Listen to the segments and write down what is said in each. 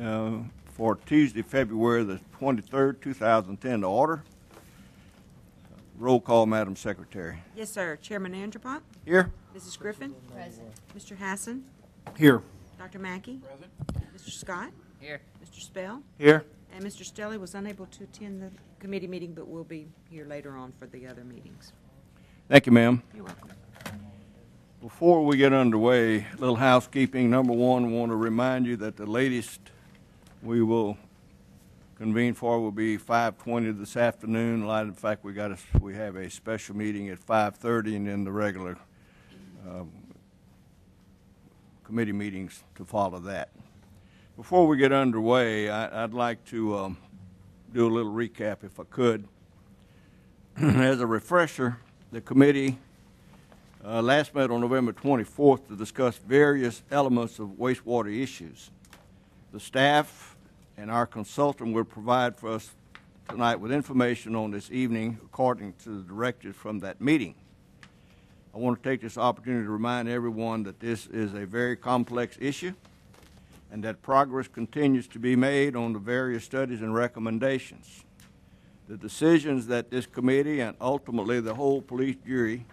for Tuesday, February the 23rd, 2010 to order. Roll call, Madam Secretary. Yes, sir. Chairman Andropont. Here. Mrs. Griffin. Present. Mr. Hassan. Here. Dr. Mackey. Present. Mr. Scott. Here. Mr. Spell. Here. And Mr. Stelly was unable to attend the committee meeting, but will be here later on for the other meetings. Thank you, ma'am. You're welcome. Before we get underway, a little housekeeping. Number one, I want to remind you that the latest we will convene for will be 5:20 this afternoon. In light of the fact we have a special meeting at 5:30, and then the regular committee meetings to follow that. Before we get underway, I'd like to do a little recap, if I could. As a refresher, the committee last met on November 24th to discuss various elements of wastewater issues. The staff and our consultant will provide for us tonight with information on this evening according to the directives from that meeting. I want to take this opportunity to remind everyone that this is a very complex issue and that progress continues to be made on the various studies and recommendations. The decisions that this committee and ultimately the whole police jury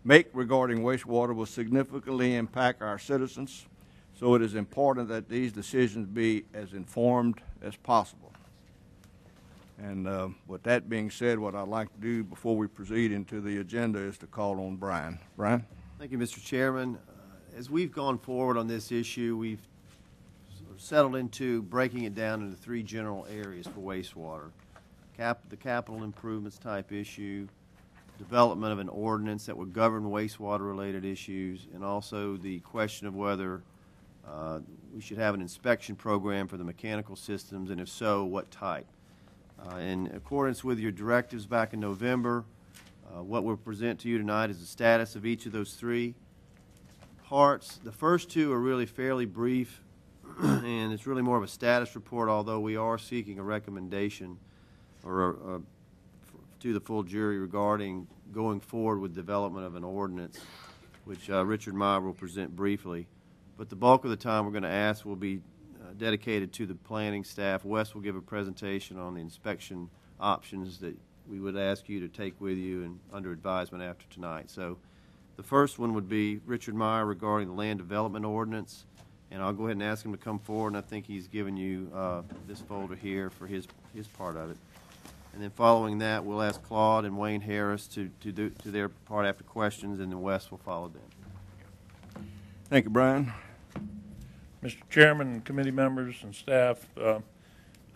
make regarding wastewater will significantly impact our citizens, so it is important that these decisions be as informed as possible. And with that being said, what I'd like to do before we proceed into the agenda is to call on Brian. Brian? Thank you, Mr. Chairman. As we've gone forward on this issue, we've sort of settled into breaking it down into three general areas for wastewater. The capital improvements type issue, development of an ordinance that would govern wastewater-related issues, and also the question of whether we should have an inspection program for the mechanical systems, and if so, what type. In accordance with your directives back in November, what we'll present to you tonight is the status of each of those three parts. The first two are really fairly brief, and it's really more of a status report, although we are seeking a recommendation or to the full jury regarding going forward with development of an ordinance, which Richard Meyer will present briefly. But the bulk of the time we're going to ask will be dedicated to the planning staff. Wes will give a presentation on the inspection options that we would ask you to take with you and under advisement after tonight. So the first one would be Richard Meyer regarding the land development ordinance, and I'll go ahead and ask him to come forward, and I think he's given you this folder here for his part of it. And then following that, we'll ask Claude and Wayne Harris to do their part after questions, and then Wes will follow them. Thank you, Brian. Mr. Chairman, committee members, and staff,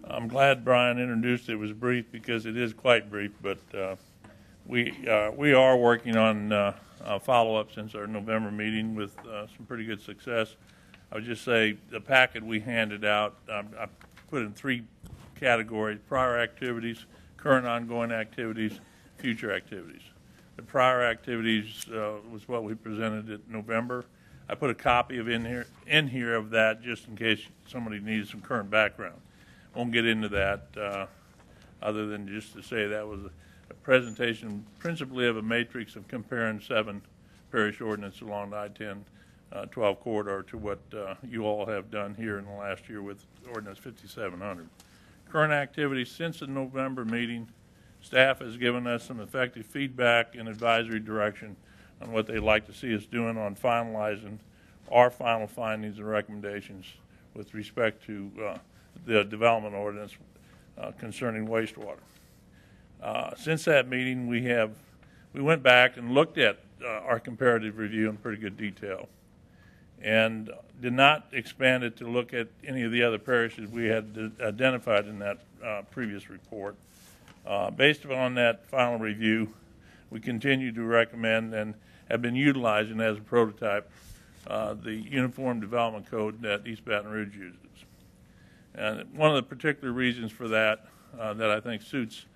I'm glad Brian introduced it. It was brief because it is quite brief, but we are working on follow-up since our November meeting with some pretty good success. I would just say the packet we handed out, I put in three categories: prior activities, current ongoing activities, future activities. The prior activities was what we presented in November. I put a copy of in here of that just in case somebody needs some current background. Won't get into that other than just to say that was a presentation principally of a matrix of comparing 7 parish ordinances along the I-10-12 corridor to what you all have done here in the last year with Ordinance 5700. Current activities since the November meeting, staff has given us some effective feedback and advisory direction on what they'd like to see us doing on finalizing our final findings and recommendations with respect to the development ordinance concerning wastewater. Since that meeting, we went back and looked at our comparative review in pretty good detail, and did not expand it to look at any of the other parishes we had identified in that previous report. Based upon that final review, we continue to recommend and have been utilizing as a prototype the Uniform Development Code that East Baton Rouge uses. And one of the particular reasons for that that I think suits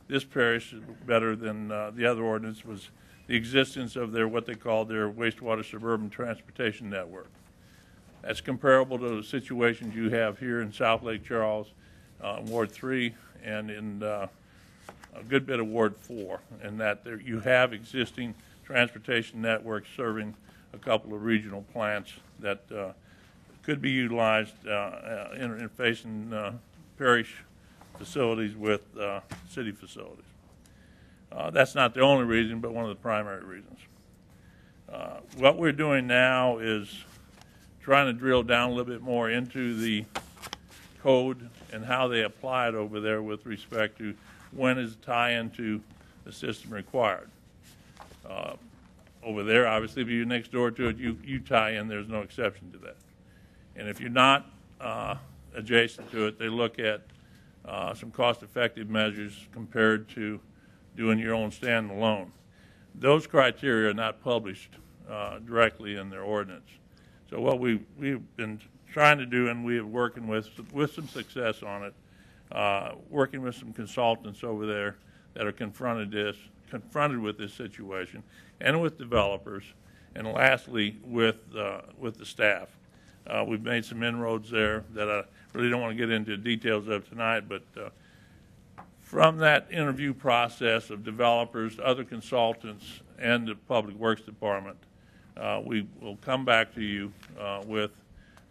this parish better than the other ordinance was the existence of what they call their wastewater suburban transportation network. That's comparable to the situations you have here in South Lake Charles, Ward 3, and in a good bit of Ward 4, and that you have existing transportation networks serving a couple of regional plants that could be utilized interfacing parish facilities with city facilities. That's not the only reason, but one of the primary reasons. What we're doing now is trying to drill down a little bit more into the code and how they apply it over there with respect to when is tie-in to the system required. Over there, obviously, if you're next door to it, you tie in, there's no exception to that. And if you're not adjacent to it, they look at some cost-effective measures compared to doing your own standalone. Those criteria are not published directly in their ordinance. So what we've been trying to do, and we are working with some success on it, working with some consultants over there that are confronted with this situation, and with developers, and lastly with the staff. We've made some inroads there that I really don't want to get into details of tonight, but from that interview process of developers, other consultants, and the Public Works Department, we will come back to you with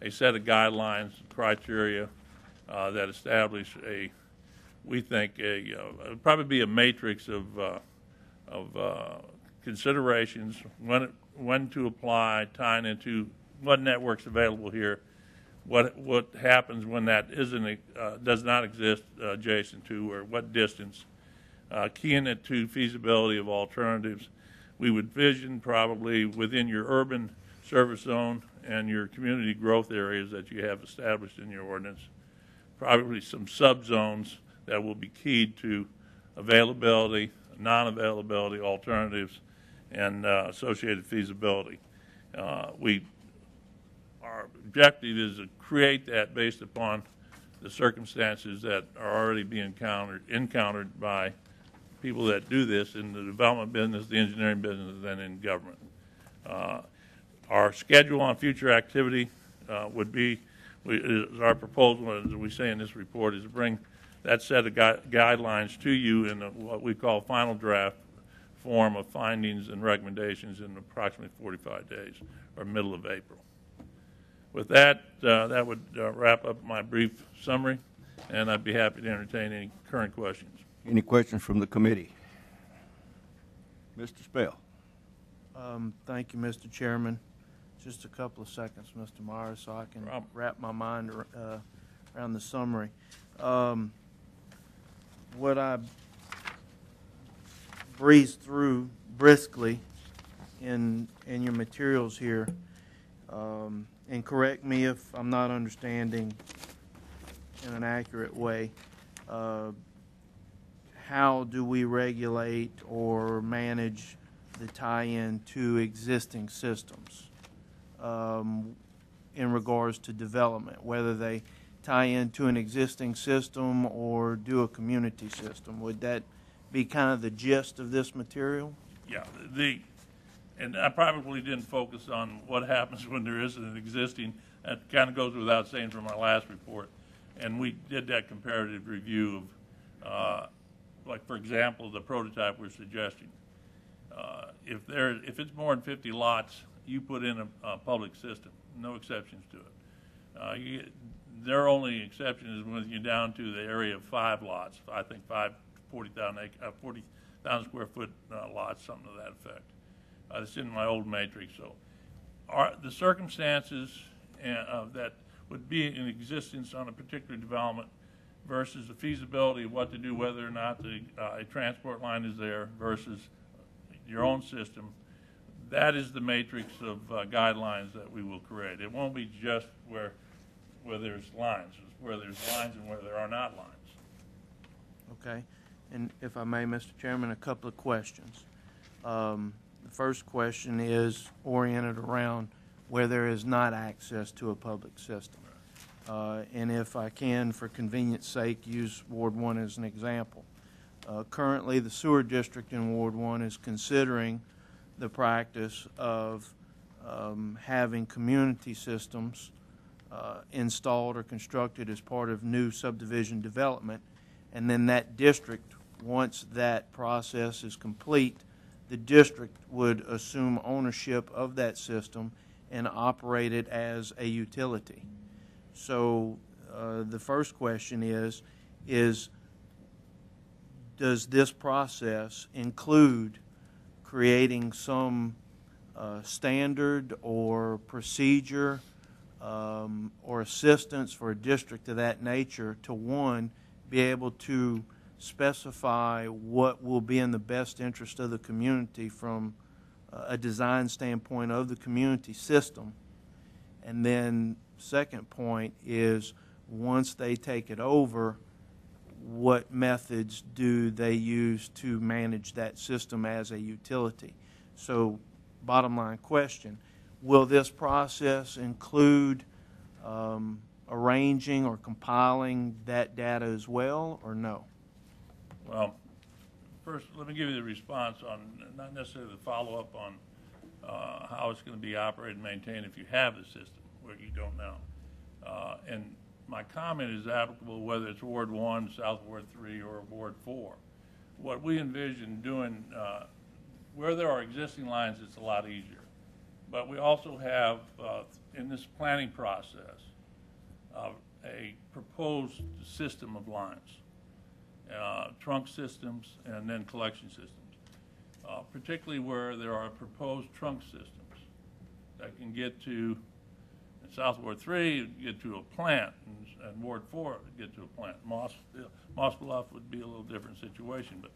a set of guidelines, criteria that establish we think probably be a matrix of considerations, when to apply, tying into what network's available here, what happens when that does not exist adjacent to, or what distance, keying it to feasibility of alternatives. We would vision probably within your urban service zone and your community growth areas that you have established in your ordinance, probably some subzones that will be keyed to availability, non-availability, alternatives, and associated feasibility. Our objective is to create that based upon the circumstances that are already being encountered by people that do this in the development business, the engineering business, and in government. Our schedule on future activity would be, our proposal, as we say in this report, is to bring that set of guidelines to you in what we call final draft form of findings and recommendations in approximately 45 days, or middle of April. With that, that would wrap up my brief summary, and I'd be happy to entertain any current questions. Any questions from the committee? Mr. Spell. Thank you, Mr. Chairman. Just a couple of seconds, Mr. Myers, so I can wrap my mind around the summary. What I breezed through briskly in your materials here, and correct me if I'm not understanding in an accurate way, how do we regulate or manage the tie-in to existing systems in regards to development, whether they tie into an existing system or do a community system? Would that be kind of the gist of this material? Yeah, and I probably didn't focus on what happens when there isn't an existing. That kind of goes without saying from my last report. And we did that comparative review of, like, for example, the prototype we're suggesting. If it's more than 50 lots, you put in a public system, no exceptions to it. Their only exception is when you're down to the area of 5 lots. I think 40,000 square foot lots, something to that effect. It's in my old matrix. So, the circumstances that would be in existence on a particular development versus the feasibility of what to do, whether or not a transport line is there versus your own system, that is the matrix of guidelines that we will create. It won't be just where there's lines. It's where there's lines and where there are not lines. Okay. And if I may, Mr. Chairman, a couple of questions. The first question is oriented around where there is not access to a public system. And if I can, for convenience sake, use Ward 1 as an example. Currently, the sewer district in Ward 1 is considering the practice of having community systems installed or constructed as part of new subdivision development, and then that district, once that process is complete, the district would assume ownership of that system and operate it as a utility. So the first question is does this process include creating some standard or procedure or assistance for a district of that nature to, one, be able to specify what will be in the best interest of the community from a design standpoint of the community system, and then second point is once they take it over, what methods do they use to manage that system as a utility? So bottom line question, will this process include arranging or compiling that data as well, or no? Well, first, let me give you the response on, not necessarily the follow-up on how it's going to be operated and maintained if you have the system, where you don't now. And my comment is applicable whether it's Ward 1, South Ward 3, or Ward 4. What we envision doing, where there are existing lines, it's a lot easier. But we also have, in this planning process, a proposed system of lines, trunk systems and then collection systems, particularly where there are proposed trunk systems that can get to, in South Ward 3, get to a plant, and Ward 4 get to a plant. Moss Bluff would be a little different situation, but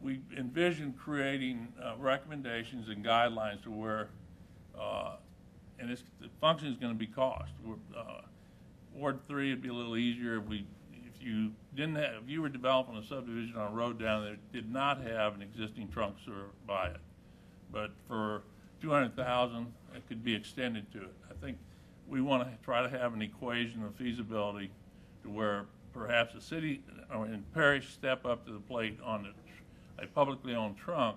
we envision creating recommendations and guidelines to where, and the function is going to be cost. Ward 3 would be a little easier if you were developing a subdivision on a road down there that did not have an existing trunk sewer by it, but for $200,000, it could be extended to it. I think we want to try to have an equation of feasibility to where perhaps a city or in parish step up to the plate on a publicly owned trunk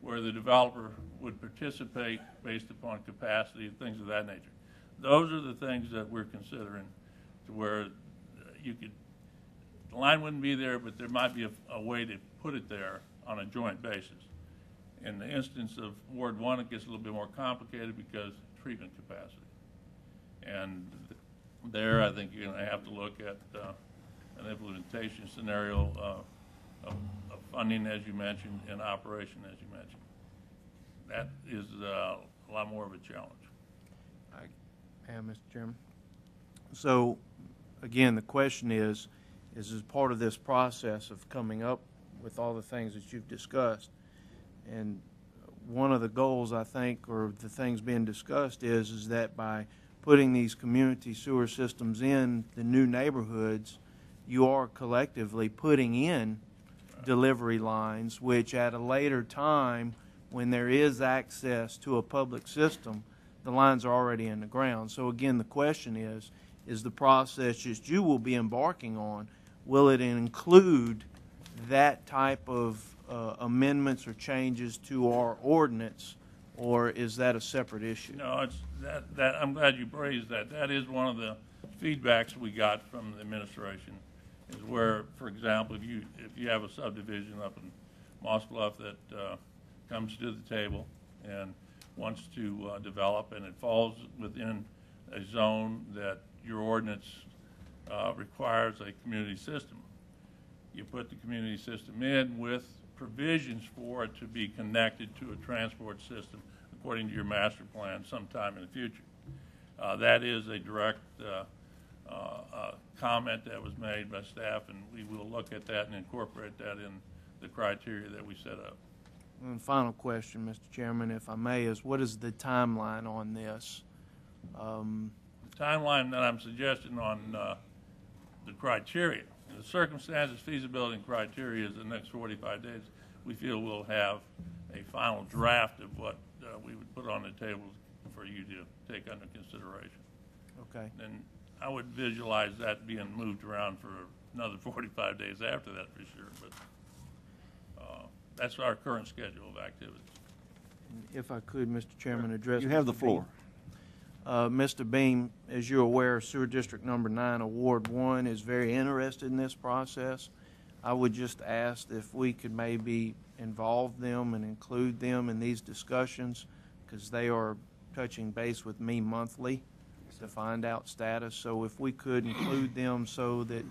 where the developer would participate based upon capacity and things of that nature. Those are the things that we're considering to where the line wouldn't be there, but there might be a way to put it there on a joint basis. In the instance of Ward 1, it gets a little bit more complicated because treatment capacity. And there, I think you're going to have to look at an implementation scenario of funding, as you mentioned, and operation, as you mentioned. That is a lot more of a challenge. Mr. Chairman. So, again, the question is as part of this process of coming up with all the things that you've discussed, and one of the goals, I think, or the things being discussed is that by putting these community sewer systems in the new neighborhoods, you are collectively putting in delivery lines, which at a later time, when there is access to a public system, the lines are already in the ground. So again, the question is the process that you will be embarking on, will it include that type of amendments or changes to our ordinance, or is that a separate issue? No, it's that I'm glad you raised that. That is one of the feedbacks we got from the administration, is where, for example, if you have a subdivision up in Moss Bluff that comes to the table and wants to develop, and it falls within a zone that your ordinance requires a community system. You put the community system in with provisions for it to be connected to a transport system according to your master plan sometime in the future. That is a direct comment that was made by staff, and we will look at that and incorporate that in the criteria that we set up. And final question, Mr. Chairman, if I may, is what is the timeline on this? The timeline that I'm suggesting on the criteria, the circumstances, feasibility, and criteria is the next 45 days. We feel we'll have a final draft of what we would put on the table for you to take under consideration. Okay. And I would visualize that being moved around for another 45 days after that for sure, but that's our current schedule of activities. If I could, Mr. Chairman, address You have the Mr. floor. Mr. Beam, as you're aware, Sewer District Number 9, Award 1, is very interested in this process. I would just ask if we could maybe involve them and include them in these discussions, because they are touching base with me monthly to find out status. So if we could include them so that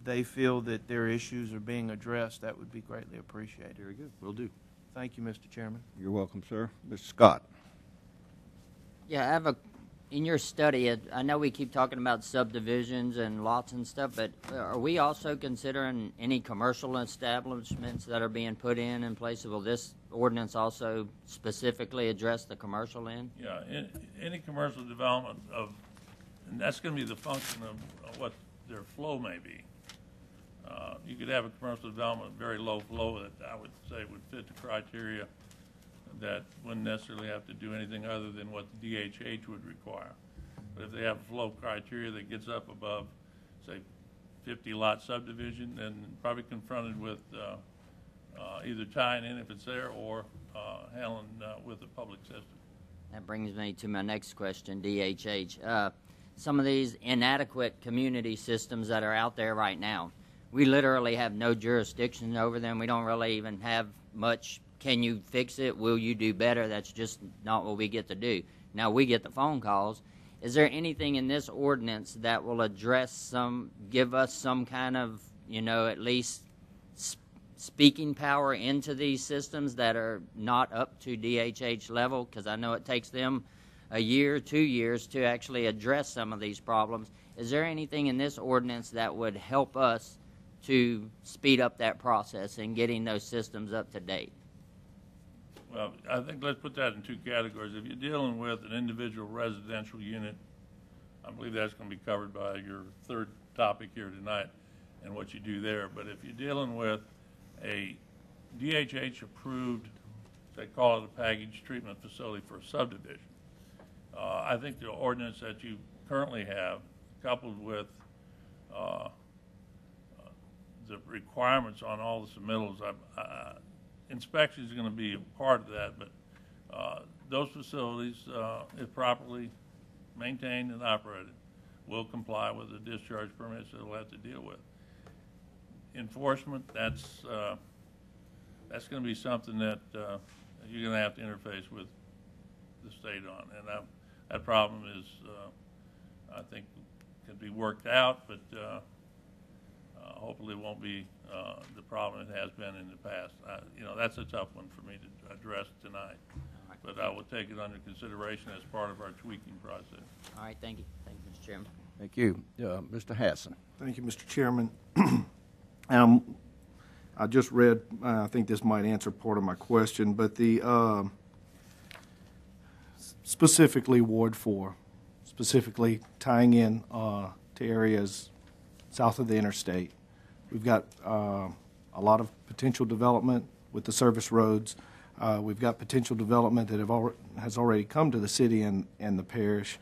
they feel that their issues are being addressed, that would be greatly appreciated. Very good. Will do. Thank you, Mr. Chairman. You're welcome, sir. Mr. Scott? Yeah, I have in your study, I know we keep talking about subdivisions and lots and stuff, but are we also considering any commercial establishments that are being put in place? Will this ordinance also specifically address the commercial end? Yeah, any commercial development and that's going to be the function of what their flow may be. You could have a commercial development, very low flow, that I would say would fit the criteria that wouldn't necessarily have to do anything other than what the DHH would require. But if they have a flow criteria that gets up above, say, 50-lot subdivision, then probably confronted with either tying in if it's there or handling with the public system. That brings me to my next question, DHH. Some of these inadequate community systems that are out there right now, we literally have no jurisdiction over them. We don't really even have much, can you fix it? Will you do better? That's just not what we get to do. Now we get the phone calls. Is there anything in this ordinance that will address give us some kind of, at least speaking power into these systems that are not up to DHH level? Because I know it takes them a year, 2 years to actually address some of these problems. Is there anything in this ordinance that would help us to speed up that process and getting those systems up to date? Well, I think let's put that in two categories. If you're dealing with an individual residential unit, I believe that's going to be covered by your third topic here tonight and what you do there. But if you're dealing with a DHH-approved, they call it a package treatment facility for a subdivision, I think the ordinance that you currently have, coupled with the requirements on all the submittals, inspection is going to be a part of that, but those facilities, if properly maintained and operated, will comply with the discharge permits that they'll have to deal with. Enforcement, that's going to be something that you're going to have to interface with the state on, and that problem is, I think, can be worked out, but hopefully it won't be the problem it has been in the past. That's a tough one for me to address tonight, but I will take it under consideration as part of our tweaking process. All right, thank you. Thank you, Mr. Chairman. Thank you. Mr. Hassan? Thank you, Mr. Chairman. I just read, I think this might answer part of my question, but the specifically Ward 4, specifically tying in to areas south of the interstate. We've got a lot of potential development with the service roads. We've got potential development that has already come to the city and the parish.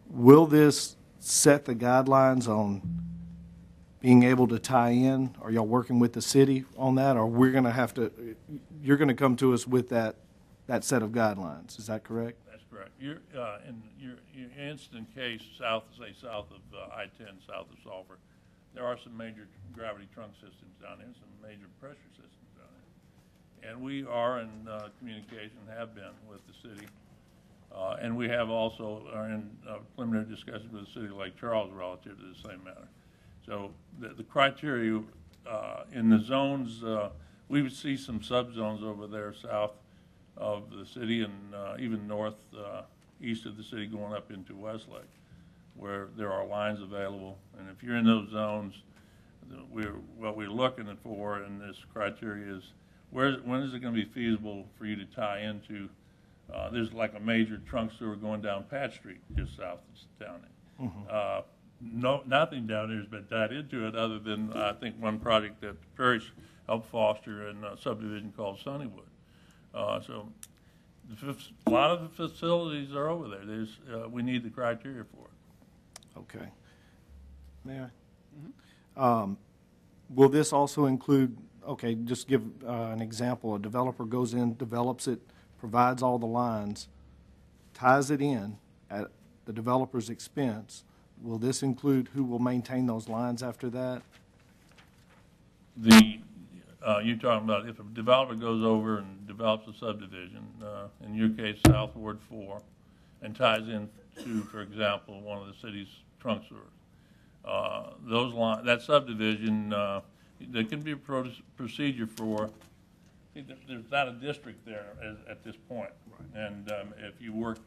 Will this set the guidelines on being able to tie in? Are y'all working with the city on that, or we're going to have to? You're going to come to us with that set of guidelines. Is that correct? That's correct. You're in your instant case south of I-10, south of Sulphur. There are some major gravity trunk systems down there, some major pressure systems down there, and we are in communication, have been with the city, and we have also are in preliminary discussions with the city of Lake Charles relative to the same matter. So the criteria in the zones, we would see some subzones over there south of the city and even north east of the city going up into Westlake, where there are lines available. And if you're in those zones, what we're looking for in this criteria is when is it going to be feasible for you to tie into? There's like a major trunk sewer going down Pat Street just south of down there. Mm-hmm. Nothing down there has been tied into it other than I think one project that the parish helped foster in a subdivision called Sunnywood. So a lot of the facilities are over there. We need the criteria for it. Okay. May I? Mm-hmm. Will this also include, okay, just give an example. A developer goes in, develops it, provides all the lines, ties it in at the developer's expense. Will this include who will maintain those lines after that? You're talking about if a developer goes over and develops a subdivision, in your case, South Ward 4, and ties in to, for example, one of the city's trunk sewers. That subdivision, there can be a procedure for, there's not a district there at this point. And if you work,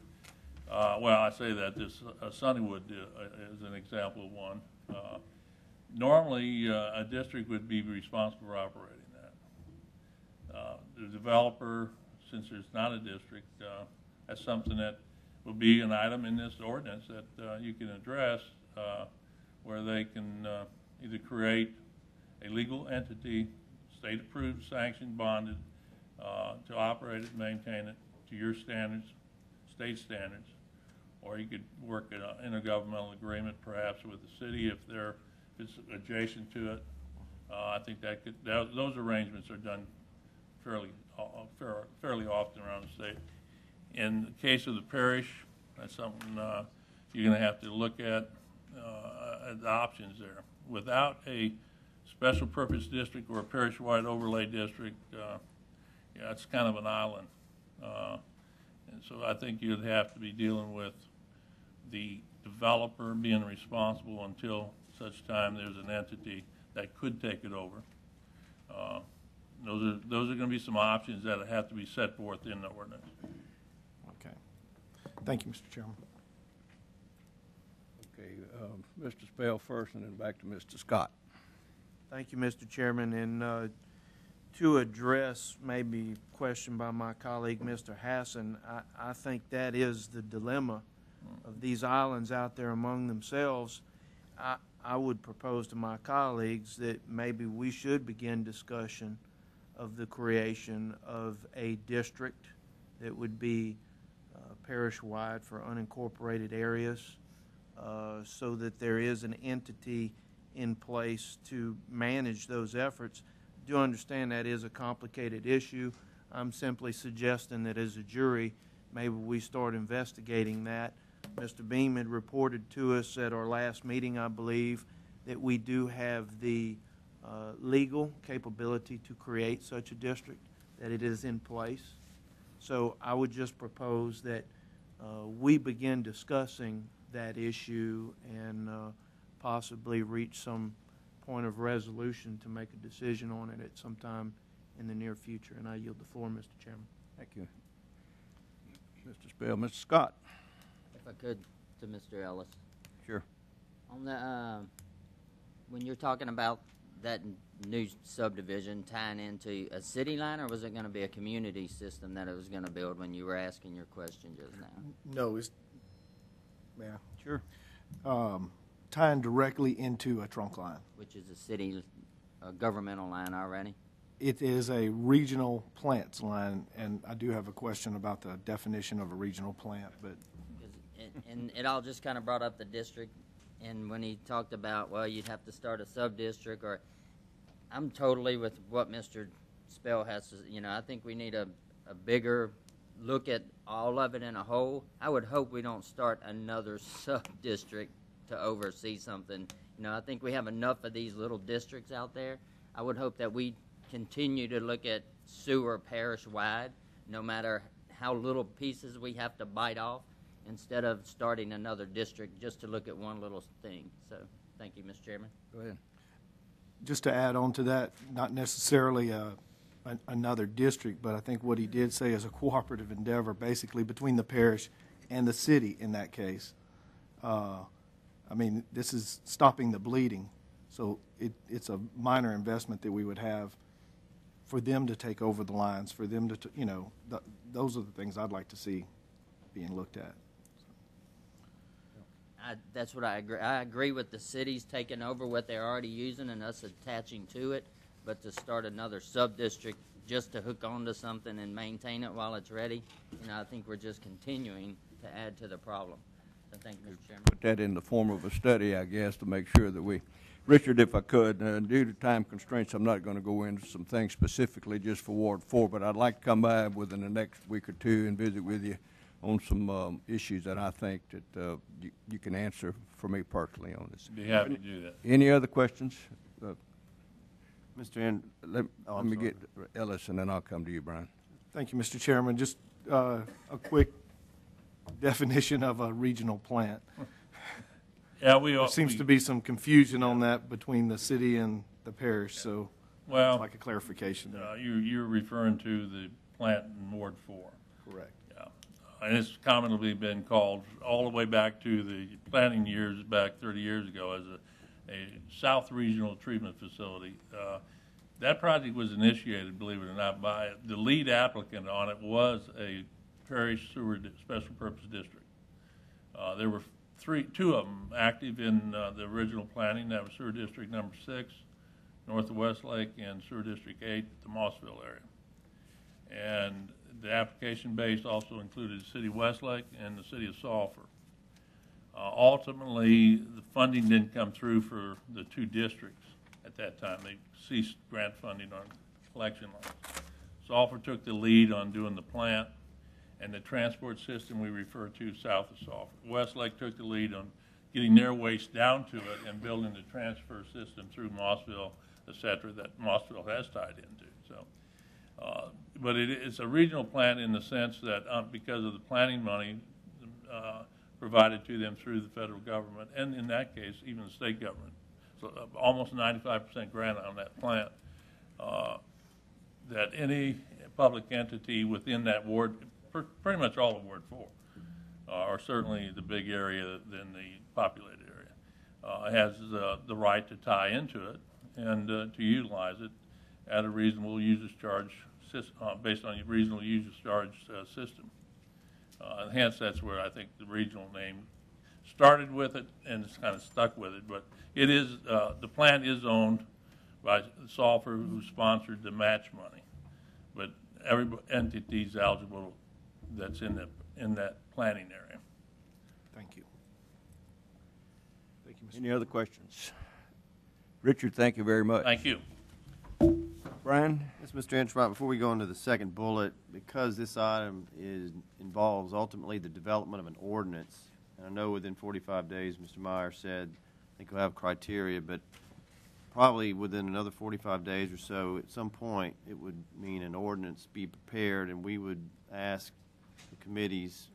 well, I say that this Sunnywood is an example of one. Normally, a district would be responsible for operating that. The developer, since there's not a district, that's something that will be an item in this ordinance that you can address, where they can either create a legal entity, state-approved, sanctioned, bonded, to operate it, maintain it to your standards, state standards, or you could work an intergovernmental agreement perhaps with the city if it's adjacent to it. I think those arrangements are done fairly often around the state. In the case of the parish, that's something you're going to have to look at the options there. Without a special purpose district or a parish-wide overlay district, yeah, it's kind of an island. And so I think you'd have to be dealing with the developer being responsible until such time there's an entity that could take it over. Those are going to be some options that have to be set forth in the ordinance. Okay. Thank you, Mr. Chairman. Okay, Mr. Spell first, and then back to Mr. Scott. Thank you, Mr. Chairman. And to address maybe a question by my colleague, Mr. Hassan, I think that is the dilemma of these islands out there among themselves. I would propose to my colleagues that maybe we should begin discussion of the creation of a district that would be parish-wide for unincorporated areas, so that there is an entity in place to manage those efforts. I do understand that is a complicated issue. I'm simply suggesting that as a jury, maybe we start investigating that. Mr. Beam had reported to us at our last meeting, I believe, that we do have the legal capability to create such a district, that it is in place. So I would just propose that we begin discussing that issue and possibly reach some point of resolution to make a decision on it at some time in the near future. And I yield the floor, Mr. Chairman. Thank you. Mr. Spell. Mr. Scott. If I could, to Mr. Ellis. Sure. On the, when you're talking about that new subdivision tying into a city line, or was it going to be a community system that it was going to build when you were asking your question just now? No, it's, yeah, Sure. tying directly into a trunk line. Which is a city, a governmental line already? It is a regional plants line, and I do have a question about the definition of a regional plant, but And it all just kind of brought up the district, and when he talked about, well, you'd have to start a sub-district, or I'm totally with what Mr. Spell has to, I think we need a bigger look at all of it in a whole. I would hope we don't start another sub-district to oversee something. I think we have enough of these little districts out there. I would hope that we continue to look at sewer parish-wide, no matter how little pieces we have to bite off, instead of starting another district just to look at one little thing. So, thank you, Mr. Chairman. Go ahead. just to add on to that, not necessarily another district, but I think what he did say is a cooperative endeavor, basically between the parish and the city in that case. I mean, this is stopping the bleeding, so it's a minor investment that we would have for them to take over the lines, for them to, those are the things I'd like to see being looked at. That's what I agree. I agree with the cities taking over what they're already using and us attaching to it, but to start another sub-district just to hook onto something and maintain it while it's ready, I think we're just continuing to add to the problem. So thank you, Mr. Chairman. Put that in the form of a study, I guess, to make sure that we, Richard, if I could, due to time constraints, I'm not going to go into some things specifically just for Ward 4, but I'd like to come by within the next week or two and visit with you on some issues that I think that you can answer for me personally on this. Be happy to do that. Any other questions? Mr. End, Let me get Ellis, and then I'll come to you, Brian. Thank you, Mr. Chairman. Just a quick definition of a regional plant. Yeah, we are. There seems to be some confusion on that between the city and the parish, so Well, I'd like a clarification. you're referring to the plant in Ward 4. Correct. Yeah. And it's commonly been called, all the way back to the planning years, back 30 years ago, as a South Regional Treatment Facility. That project was initiated, believe it or not, by, the lead applicant on it was a parish sewer special purpose district. There were two of them active in the original planning. That was Sewer District Number 6, north of Westlake, and Sewer District 8, the Mossville area. And the application base also included the city of Westlake and the city of Sulphur. Ultimately, the funding didn't come through for the two districts at that time. They ceased grant funding on collection lines. Sulphur took the lead on doing the plant and the transport system we refer to south of Sulphur. Westlake took the lead on getting their waste down to it and building the transfer system through Mossville, et cetera, that Mossville has tied into. So, but it's a regional plant in the sense that because of the planning money provided to them through the federal government, and in that case, even the state government. So almost 95% grant on that plant, that any public entity within that ward, pretty much all of Ward 4, or certainly the big area than the populated area, has the right to tie into it and to utilize it at a reasonable user's charge, based on a reasonable user's charge system. And hence, that's where I think the regional name started with it and it's kind of stuck with it. But it is, the plant is owned by Sulphur, who sponsored the match money. But every entity is eligible that's in that planning area. Thank you. Thank you, Mr. Any other questions? Richard, thank you very much. Thank you. Brian? Yes, Mr. Enschmidt, before we go into the second bullet, because this item involves ultimately the development of an ordinance, and I know within 45 days, Mr. Meyer said, I think we'll have criteria, but probably within another 45 days or so, at some point, it would mean an ordinance be prepared, and we would ask the committee's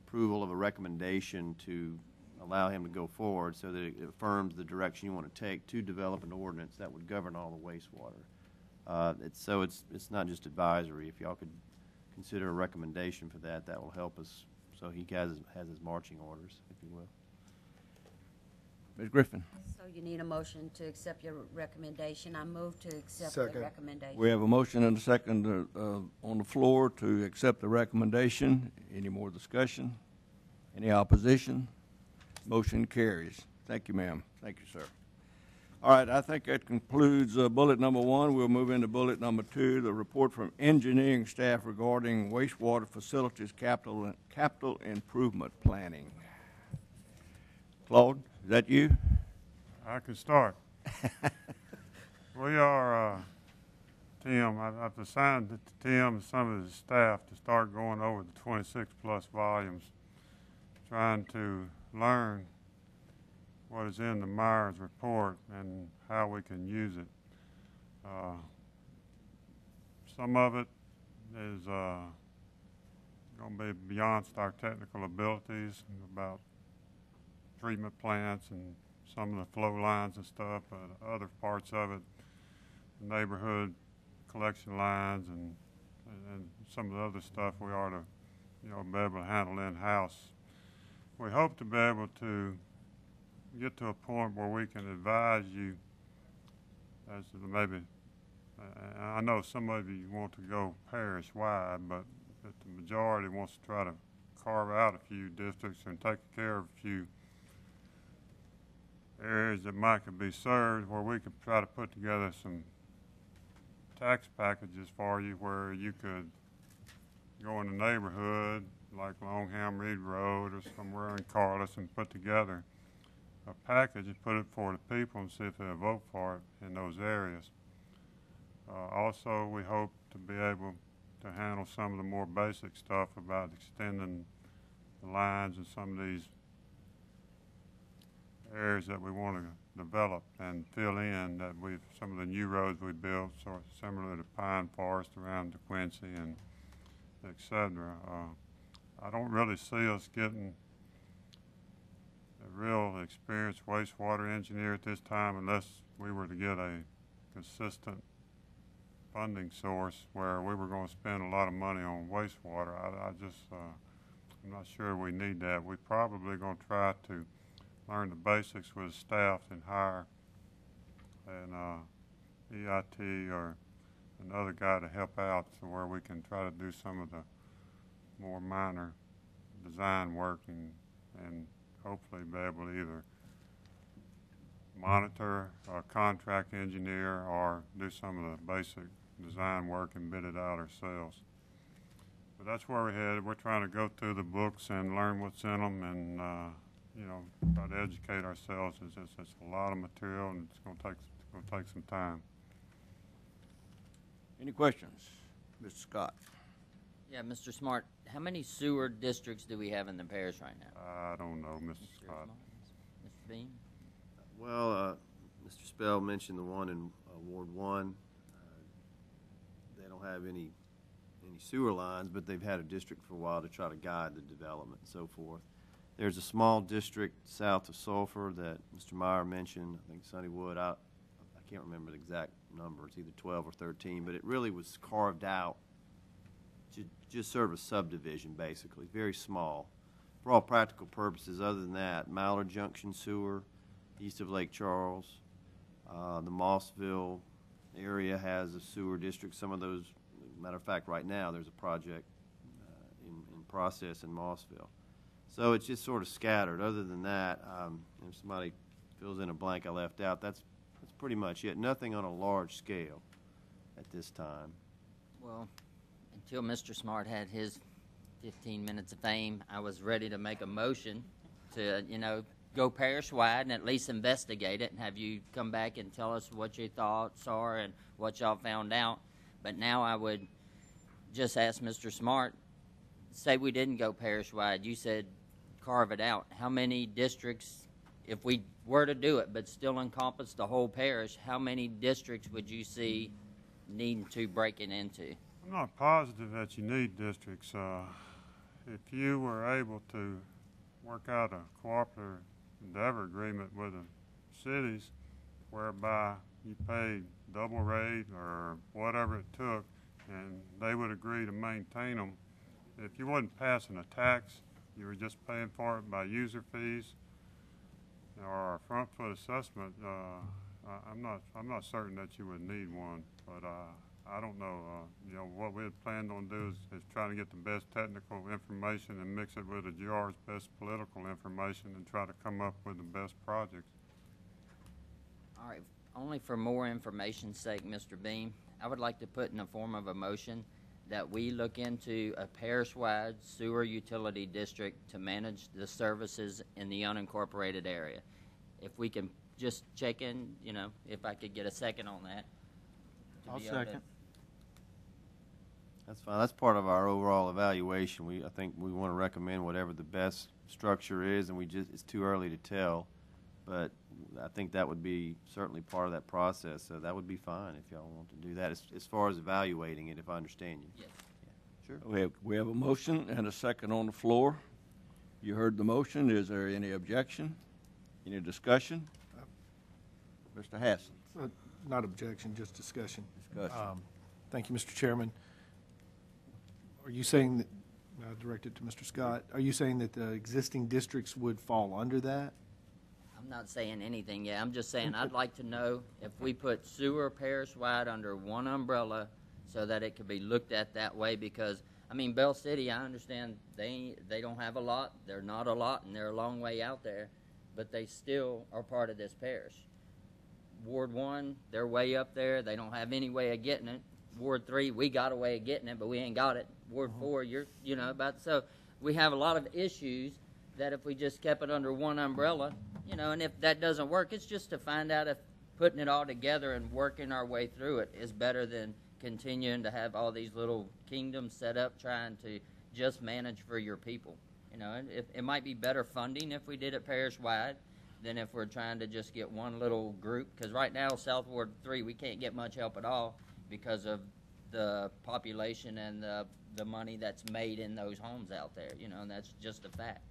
approval of a recommendation to allow him to go forward so that it affirms the direction you want to take to develop an ordinance that would govern all the wastewater. It's not just advisory. If y'all could consider a recommendation for that, that will help us so he has his marching orders, if you will. Ms. Griffin? So you need a motion to accept your recommendation. I move to accept Second. the recommendation. We have a motion and a second on the floor to accept the recommendation. Any more discussion? Any opposition? Motion carries. Thank you, ma'am. Thank you, sir. All right, I think that concludes bullet number 1. We'll move into bullet number 2, the report from engineering staff regarding wastewater facilities capital improvement planning. Claude, is that you? I can start. We are, Tim, I've assigned it to Tim and some of his staff to start going over the 26 plus volumes, trying to learn what is in the Myers report and how we can use it. Some of it is going to be beyond our technical abilities about treatment plants and some of the flow lines and stuff, but other parts of it, neighborhood collection lines and some of the other stuff we ought to, be able to handle in-house. We hope to be able to get to a point where we can advise you as to maybe, I know some of you want to go parish-wide, but the majority wants to try to carve out a few districts and take care of a few areas that might could be served, where we could try to put together some tax packages for you where you could go in the neighborhood like Longham Reed Road or somewhere in Carlos and put together a package and put it for the people and see if they'll vote for it in those areas. Also, we hope to be able to handle some of the more basic stuff about extending the lines in some of these areas that we want to develop and fill in, that some of the new roads we built, sort of similar to Pine Forest around DeQuincy and et cetera. I don't really see us getting a real experienced wastewater engineer at this time unless we were to get a consistent funding source where we were going to spend a lot of money on wastewater. I'm not sure we need that. We're probably going to try to learn the basics with staff and hire an EIT or another guy to help out so where we can try to do some of the more minor design work and hopefully be able to either monitor a contract engineer or do some of the basic design work and bid it out ourselves. But that's where we're headed. We're trying to go through the books and learn what's in them and, you know, try to educate ourselves. It's a lot of material and it's going to take some time. Any questions? Mr. Scott? Yeah, Mr. Smart, how many sewer districts do we have in the parish right now? I don't know, Mr. Mr. Scott. Mr. Bean? Well, Mr. Spell mentioned the one in Ward 1. They don't have any sewer lines, but they've had a district for a while to try to guide the development and so forth. There's a small district south of Sulphur that Mr. Meyer mentioned, I think Sunnywood. I can't remember the exact number. It's either 12 or 13, but it really was carved out to just serve a subdivision, basically, very small. For all practical purposes, other than that, Mallard Junction Sewer, east of Lake Charles, the Mossville area has a sewer district. Some of those, matter of fact, right now there's a project in process in Mossville. So it's just sort of scattered. Other than that, if somebody fills in a blank I left out, that's pretty much it. Nothing on a large scale at this time. Well, until Mr. Smart had his 15 minutes of fame, I was ready to make a motion to, you know, go parish-wide and at least investigate it and have you come back and tell us what your thoughts are and what y'all found out. But now I would just ask Mr. Smart, say we didn't go parish-wide. You said carve it out. How many districts, if we were to do it but still encompass the whole parish, how many districts would you see needing to break it into? I'm not positive that you need districts. If you were able to work out a cooperative endeavor agreement with the cities whereby you paid double rate or whatever it took and they would agree to maintain them, if you wasn't passing a tax, you were just paying for it by user fees or a front foot assessment, I'm not certain that you would need one, but I don't know. You know, what we had planned on doing is trying to get the best technical information and mix it with the GR's best political information and try to come up with the best projects. All right, only for more information's sake, Mr. Beam, I would like to put in the form of a motion that we look into a parish-wide sewer utility district to manage the services in the unincorporated area. If we can just check in, you know, if I could get a second on that. I'll second. That's fine. That's part of our overall evaluation. I think we want to recommend whatever the best structure is, and it's too early to tell. But I think that would be certainly part of that process. So that would be fine if y'all want to do that. As far as evaluating it, if I understand you. Yes. Yeah, sure. We have a motion and a second on the floor. You heard the motion. Is there any objection? Any discussion? Mr. Hassan. Not objection, just discussion. Discussion. Thank you, Mr. Chairman. Are you saying that, directed to Mr. Scott, are you saying that the existing districts would fall under that? I'm not saying anything yet. I'm just saying I'd like to know if we put sewer parish-wide under one umbrella so that it could be looked at that way, because, I mean, Bell City, I understand they don't have a lot, they're not a lot, and they're a long way out there, but they still are part of this parish. Ward 1, they're way up there. They don't have any way of getting it. Ward 3, we got a way of getting it, but we ain't got it. Ward 4, so we have a lot of issues that if we just kept it under one umbrella, and if that doesn't work, it's just to find out if putting it all together and working our way through it is better than continuing to have all these little kingdoms set up trying to just manage for your people. It might be better funding if we did it parish-wide than if we're trying to just get one little group, because right now, South Ward 3, we can't get much help at all because of the population and the the money that's made in those homes out there, you know, and that's just a fact.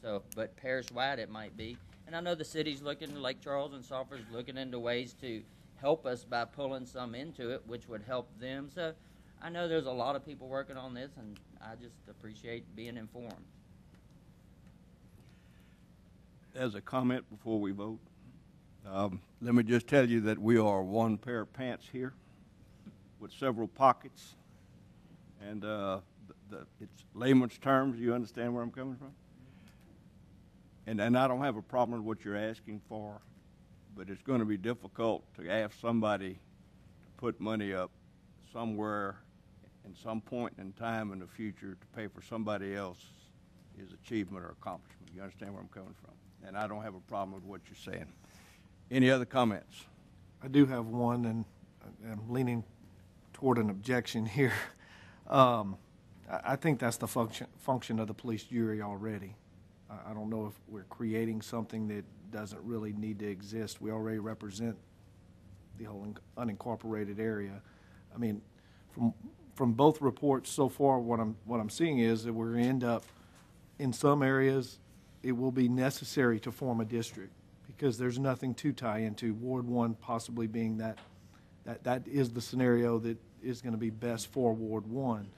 So, but parish-wide it might be. And I know the city's looking, Lake Charles and Sulphur's looking into ways to help us by pulling some into it, which would help them. So I know there's a lot of people working on this, and I just appreciate being informed. As a comment before we vote, let me just tell you that we are one pair of pants here with several pockets. And it's layman's terms. You understand where I'm coming from? And I don't have a problem with what you're asking for, but it's going to be difficult to ask somebody to put money up somewhere in some point in time in the future to pay for somebody else's achievement or accomplishment. You understand where I'm coming from? And I don't have a problem with what you're saying. Any other comments? I do have one, and I'm leaning toward an objection here. I think that's the function of the police jury already. I don't know if we're creating something that doesn't really need to exist. We already represent the whole unincorporated area. I mean, from both reports so far, what I'm seeing is that we're going to end up in some areas. It will be necessary to form a district because there's nothing to tie into. Ward 1 possibly being that is the scenario that is going to be best for Ward 1.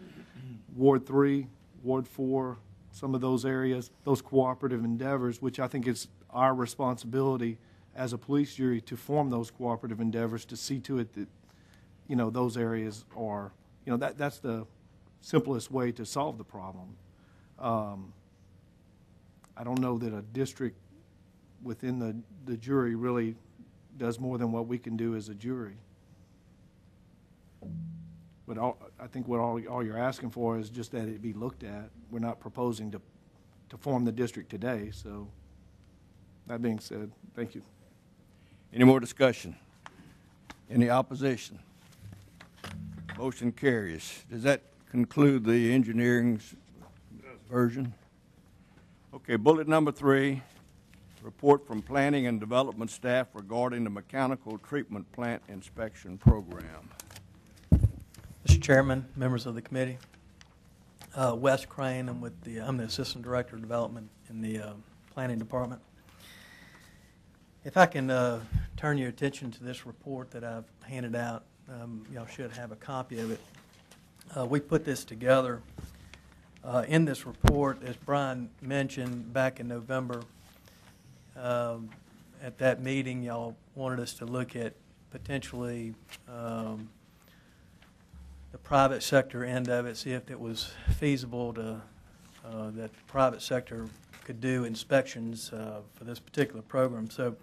Ward 3, Ward 4, some of those areas, those cooperative endeavors, which I think is our responsibility as a police jury to form those cooperative endeavors to see to it that, you know, those areas are, you know, that's the simplest way to solve the problem. I don't know that a district within the jury really does more than what we can do as a jury. But I think what all you're asking for is just that it be looked at. We're not proposing to form the district today. So that being said, thank you. Any more discussion? Any opposition? Motion carries. Does that conclude the engineering's version? Okay, bullet number 3, report from planning and development staff regarding the mechanical treatment plant inspection program. Mr. Chairman, members of the committee, Wes Crane, I'm the Assistant Director of Development in the Planning Department. If I can turn your attention to this report that I've handed out, y'all should have a copy of it. We put this together in this report, as Brian mentioned back in November. At that meeting, y'all wanted us to look at potentially the private sector end of it, see if it was feasible to that the private sector could do inspections for this particular program. So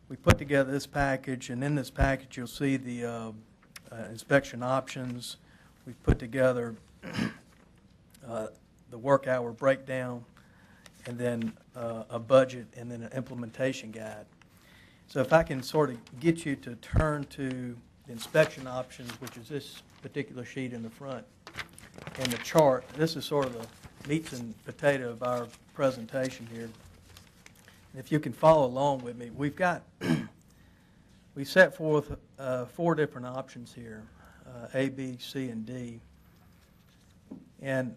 we put together this package, and in this package you'll see the inspection options. We've put together the work hour breakdown, and then a budget, and then an implementation guide. So if I can sort of get you to turn to the inspection options, which is this particular sheet in the front, and the chart. This is sort of the meats and potato of our presentation here. And if you can follow along with me, we've got, we set forth 4 different options here, A, B, C, and D. And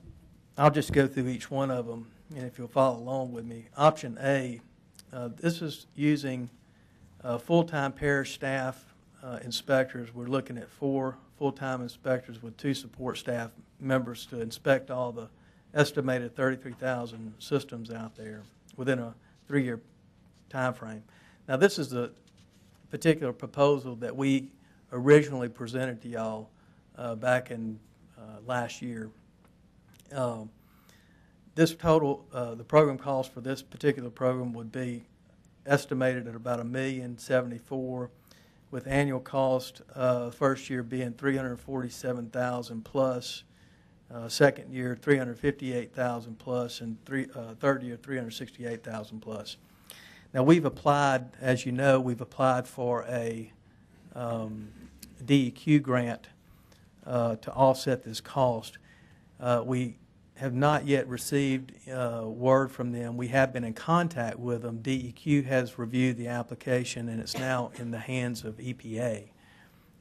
I'll just go through each one of them, and if you'll follow along with me. Option A, this is using full-time parish staff inspectors. We're looking at 4 full-time inspectors with 2 support staff members to inspect all the estimated 33,000 systems out there within a 3-year time frame. Now, this is the particular proposal that we originally presented to y'all back in last year. This total, the program cost for this particular program would be estimated at about $1,074,000, with annual cost first year being $347,000 plus, second year $358,000 plus, and third year $368,000 plus. Now we've applied, as you know, we've applied for a DEQ grant to offset this cost. We have not yet received word from them. We have been in contact with them. DEQ has reviewed the application, and it's now in the hands of EPA,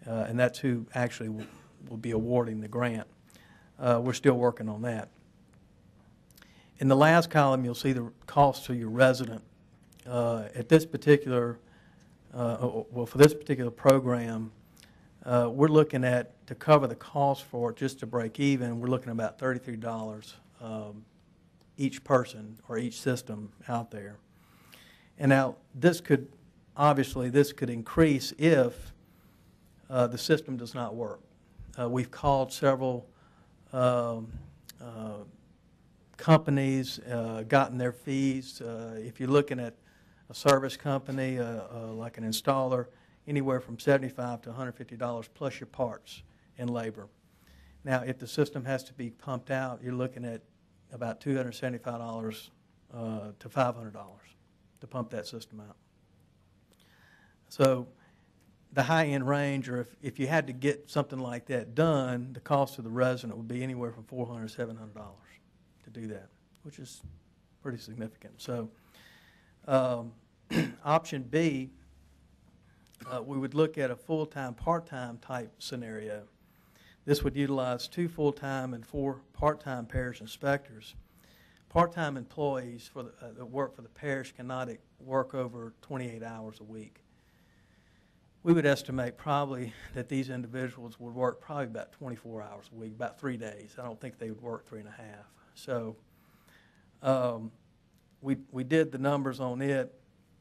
and that's who actually will be awarding the grant. We're still working on that. In the last column, you'll see the cost to your resident. At this particular, for this particular program, we're looking at, to cover the cost for it, just to break even, we're looking at about $33 each person or each system out there. And now, this could, obviously, this could increase if the system does not work. We've called several companies, gotten their fees. If you're looking at a service company, like an installer, anywhere from $75 to $150 plus your parts and labor. Now, if the system has to be pumped out, you're looking at about $275 to $500 to pump that system out. So the high-end range, or if you had to get something like that done, the cost to the resident would be anywhere from $400 to $700 to do that, which is pretty significant. So option B, we would look at a full-time, part-time type scenario. This would utilize 2 full-time and 4 part-time parish inspectors. Part-time employees for that work for the parish cannot work over 28 hours a week. We would estimate probably that these individuals would work probably about 24 hours a week, about 3 days. I don't think they would work 3.5. So we did the numbers on it.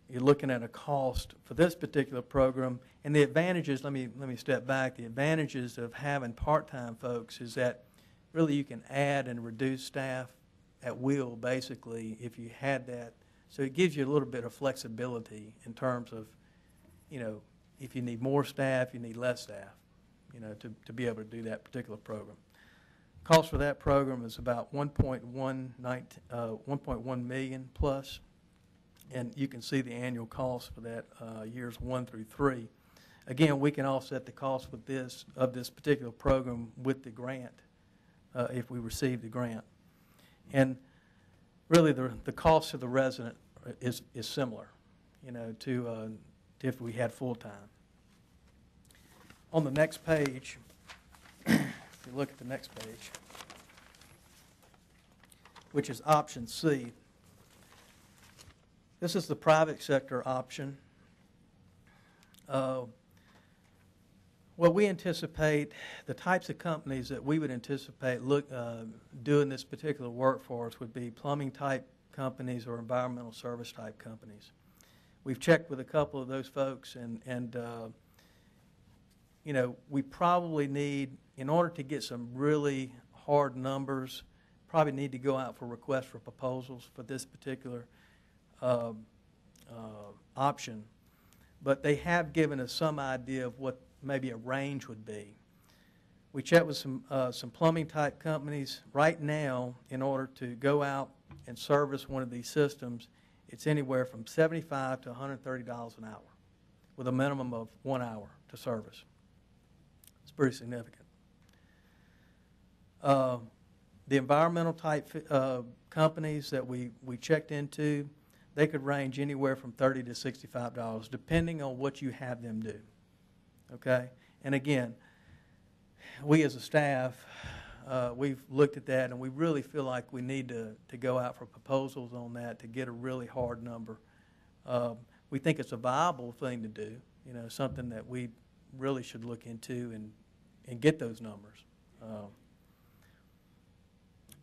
You're looking at a cost for this particular program, and the advantages, let me step back. The advantages of having part-time folks is that really you can add and reduce staff at will, basically, if you had that. So it gives you a little bit of flexibility in terms of, you know, if you need more staff, you need less staff, you know, to be able to do that particular program. Cost for that program is about $1.1 million plus. And you can see the annual cost for that years 1 through 3. Again, we can offset the cost with this particular program with the grant if we receive the grant. And really, the cost to the resident is similar, you know, to if we had full time. On the next page, if you look at the next page, which is option C. This is the private sector option. What we anticipate, the types of companies that we would anticipate doing this particular work for us would be plumbing type companies or environmental service type companies. We've checked with a couple of those folks, and you know, we probably need, in order to get some really hard numbers, probably need to go out for requests for proposals for this particular option, but they have given us some idea of what maybe a range would be. We checked with some plumbing type companies. Right now, in order to go out and service one of these systems, it's anywhere from $75 to $130 an hour, with a minimum of 1 hour to service. It's pretty significant. The environmental type companies that we checked into, they could range anywhere from $30 to $65, depending on what you have them do. Okay? And again, we as a staff, we've looked at that, and we really feel like we need to go out for proposals on that to get a really hard number. We think it's a viable thing to do, you know, something that we really should look into and get those numbers.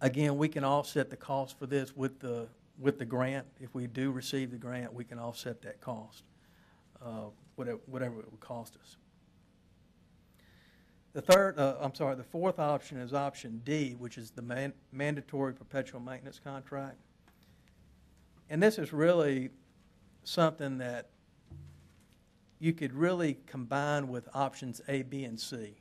Again, we can offset the cost for this with the grant. If we do receive the grant, we can offset that cost, whatever it would cost us. The fourth option is option D, which is the mandatory perpetual maintenance contract. And this is really something that you could really combine with options A, B, and C.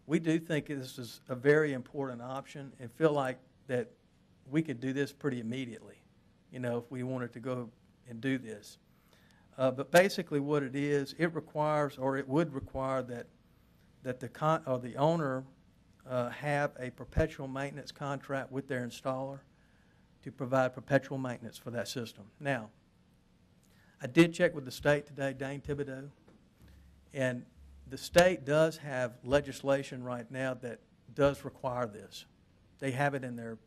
We do think this is a very important option and feel like that we could do this pretty immediately, you know, if we wanted to go and do this. But basically what it is, it requires, or it would require that the owner have a perpetual maintenance contract with their installer to provide perpetual maintenance for that system. Now, I did check with the state today, Dane Thibodeau, and the state does have legislation right now that does require this. They have it in their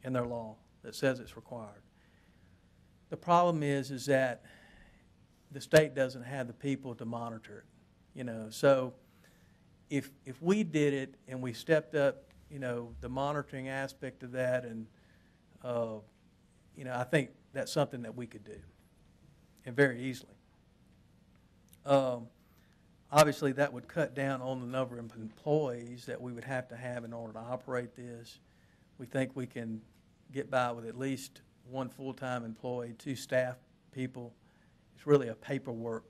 law that says it's required. The problem is that the state doesn't have the people to monitor it, you know. So if we did it and we stepped up, you know, the monitoring aspect of that, and you know, I think that's something that we could do, and very easily. Obviously, that would cut down on the number of employees that we would have to have in order to operate this. We think we can get by with at least one full-time employee, 2 staff people. It's really a paperwork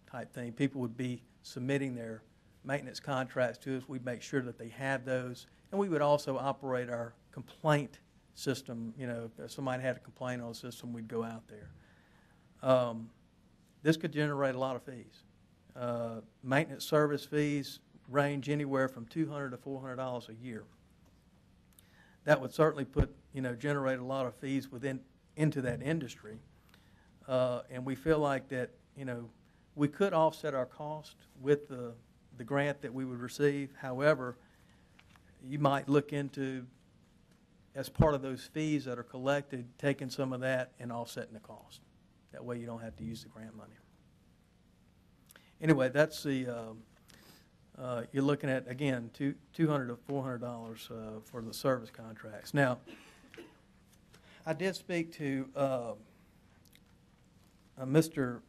type thing. People would be submitting their maintenance contracts to us. We'd make sure that they had those. And we would also operate our complaint system. You know, if somebody had a complaint on the system, we'd go out there. This could generate a lot of fees. Maintenance service fees range anywhere from $200 to $400 a year. That would certainly generate a lot of fees into that industry. And we feel like that, you know, we could offset our cost with the grant that we would receive. However, you might look into, as part of those fees that are collected, taking some of that and offsetting the cost. That way you don't have to use the grant money. Anyway, that's the, you're looking at, again, $200 to $400 for the service contracts. Now, I did speak to Mr.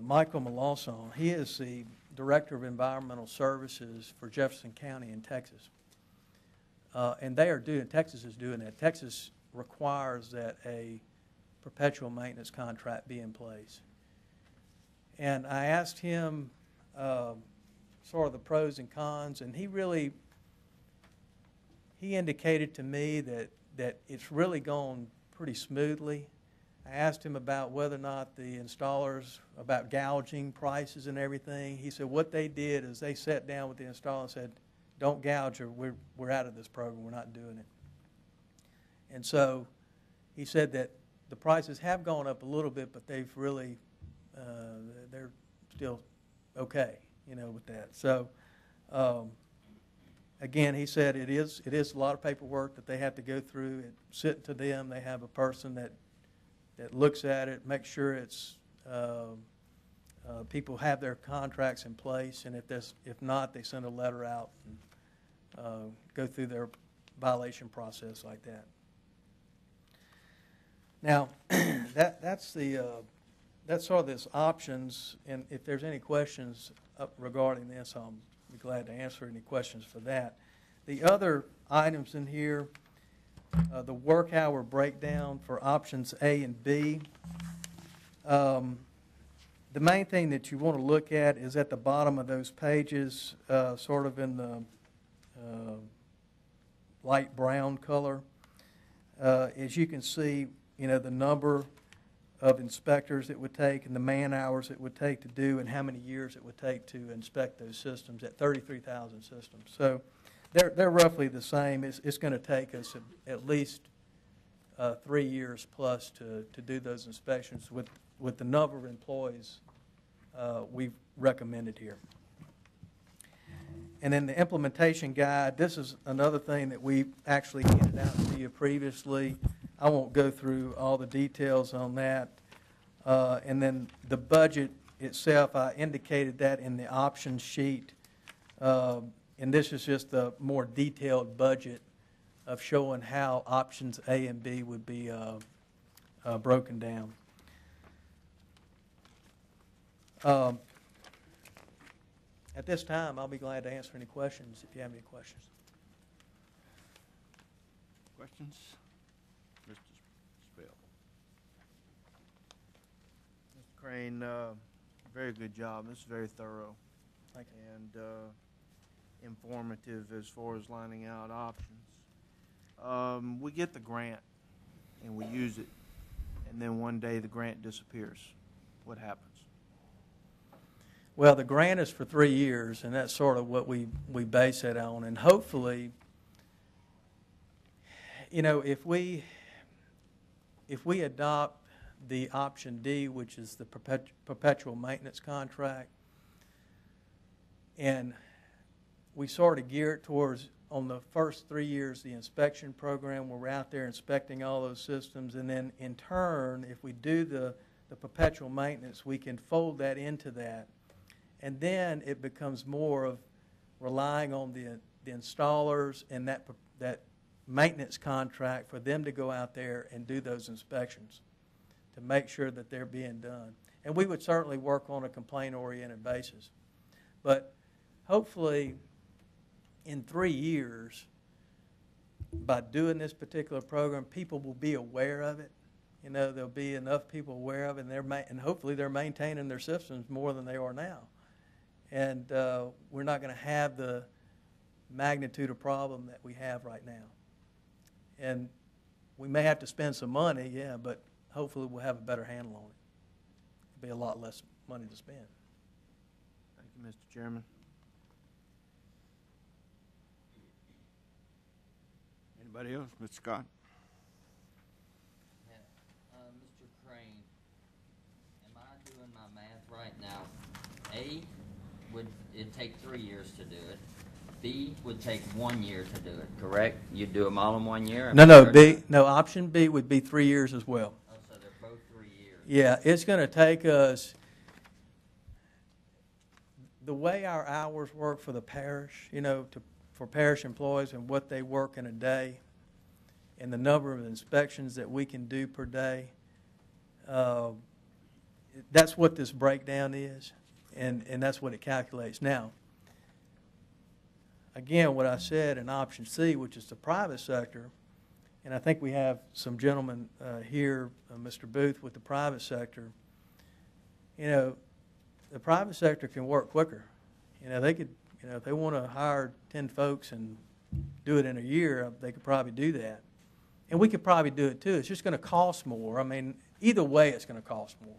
Michael Melancon. He is the Director of Environmental Services for Jefferson County in Texas. And Texas is doing that. Texas requires that a perpetual maintenance contract be in place. And I asked him sort of the pros and cons, and he indicated to me that it's really gone pretty smoothly. I asked him about whether or not the installers, about gouging prices and everything. He said what they did is they sat down with the installer and said, don't gouge, or we're out of this program, we're not doing it. And so he said that the prices have gone up a little bit, but they've really, they're still okay, you know, with that. So again, he said it is a lot of paperwork that they have to go through. It's sent to them. They have a person that looks at it, makes sure it's people have their contracts in place, and if not, they send a letter out and go through their violation process like that. Now, that's sort of this options, and if there's any questions regarding this, I'll be glad to answer any questions for that. The other items in here, the work hour breakdown for options A and B. The main thing that you want to look at is at the bottom of those pages, sort of in the light brown color. As you can see, you know, the number of inspectors it would take and the man hours it would take to do and how many years it would take to inspect those systems at 33,000 systems. So they're roughly the same. It's going to take us at least 3 years plus to do those inspections with the number of employees we've recommended here. And then the implementation guide, this is another thing that we actually handed out to you previously. I won't go through all the details on that. And then the budget itself, I indicated that in the options sheet. And this is just a more detailed budget of showing how options A and B would be broken down. At this time, I'll be glad to answer any questions if you have any questions. Questions? Mr. Spell. Mr. Crane, very good job. This is very thorough. Thank you. And informative as far as lining out options. We get the grant and we use it, and then one day the grant disappears. What happens? Well, the grant is for 3 years, and that's sort of what we base it on. And hopefully, you know, if we adopt the option D, which is the perpetual maintenance contract, and we sort of gear it towards on the first 3 years, the inspection program, where we're out there inspecting all those systems, and then in turn, if we do the perpetual maintenance, we can fold that into that. And then it becomes more of relying on the installers and that maintenance contract for them to go out there and do those inspections to make sure that they're being done. And we would certainly work on a complaint-oriented basis. But hopefully, in 3 years, by doing this particular program, people will be aware of it. You know, there'll be enough people aware of it, and hopefully they're maintaining their systems more than they are now. And we're not going to have the magnitude of problem that we have right now. And we may have to spend some money, yeah, but hopefully we'll have a better handle on it. It'll be a lot less money to spend. Thank you, Mr. Chairman. Anybody else? Mr. Scott? Mr. Crane, am I doing my math right now? A, would it take 3 years to do it? B would take 1 year to do it, correct? You'd do them all in 1 year? No, option B would be 3 years as well. Oh, so they're both 3 years. Yeah, it's going to take us, the way our hours work for the parish, you know, for parish employees and what they work in a day and the number of inspections that we can do per day, that's what this breakdown is, and that's what it calculates. Now, again, what I said in option C, which is the private sector, and I think we have some gentlemen here, Mr. Booth, with the private sector. You know, the private sector can work quicker. You know, they could, you know, if they want to hire 10 folks and do it in a year, they could probably do that. And we could probably do it too. It's just going to cost more. I mean, either way, it's going to cost more.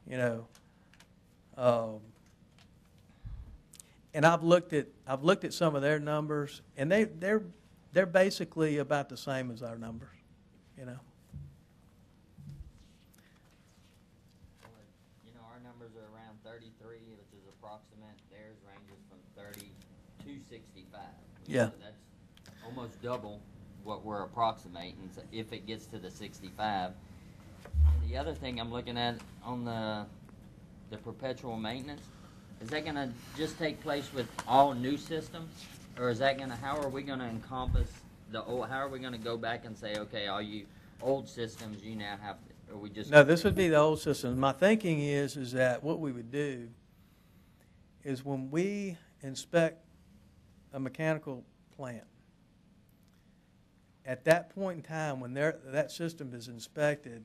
You know, and I've looked at some of their numbers, and they're basically about the same as our numbers. You know. You know, our numbers are around 33, which is approximate. Theirs ranges from 30 to 65. Yeah. So that's almost double what we're approximating, so if it gets to the 65. And the other thing I'm looking at on the perpetual maintenance, is that going to just take place with all new systems, or is that going to, how are we going to encompass the old, how are we going to go back and say, okay, all you old systems you now have, or we just... No, this would be the old system. My thinking is that what we would do is when we inspect a mechanical plant, at that point in time when that system is inspected,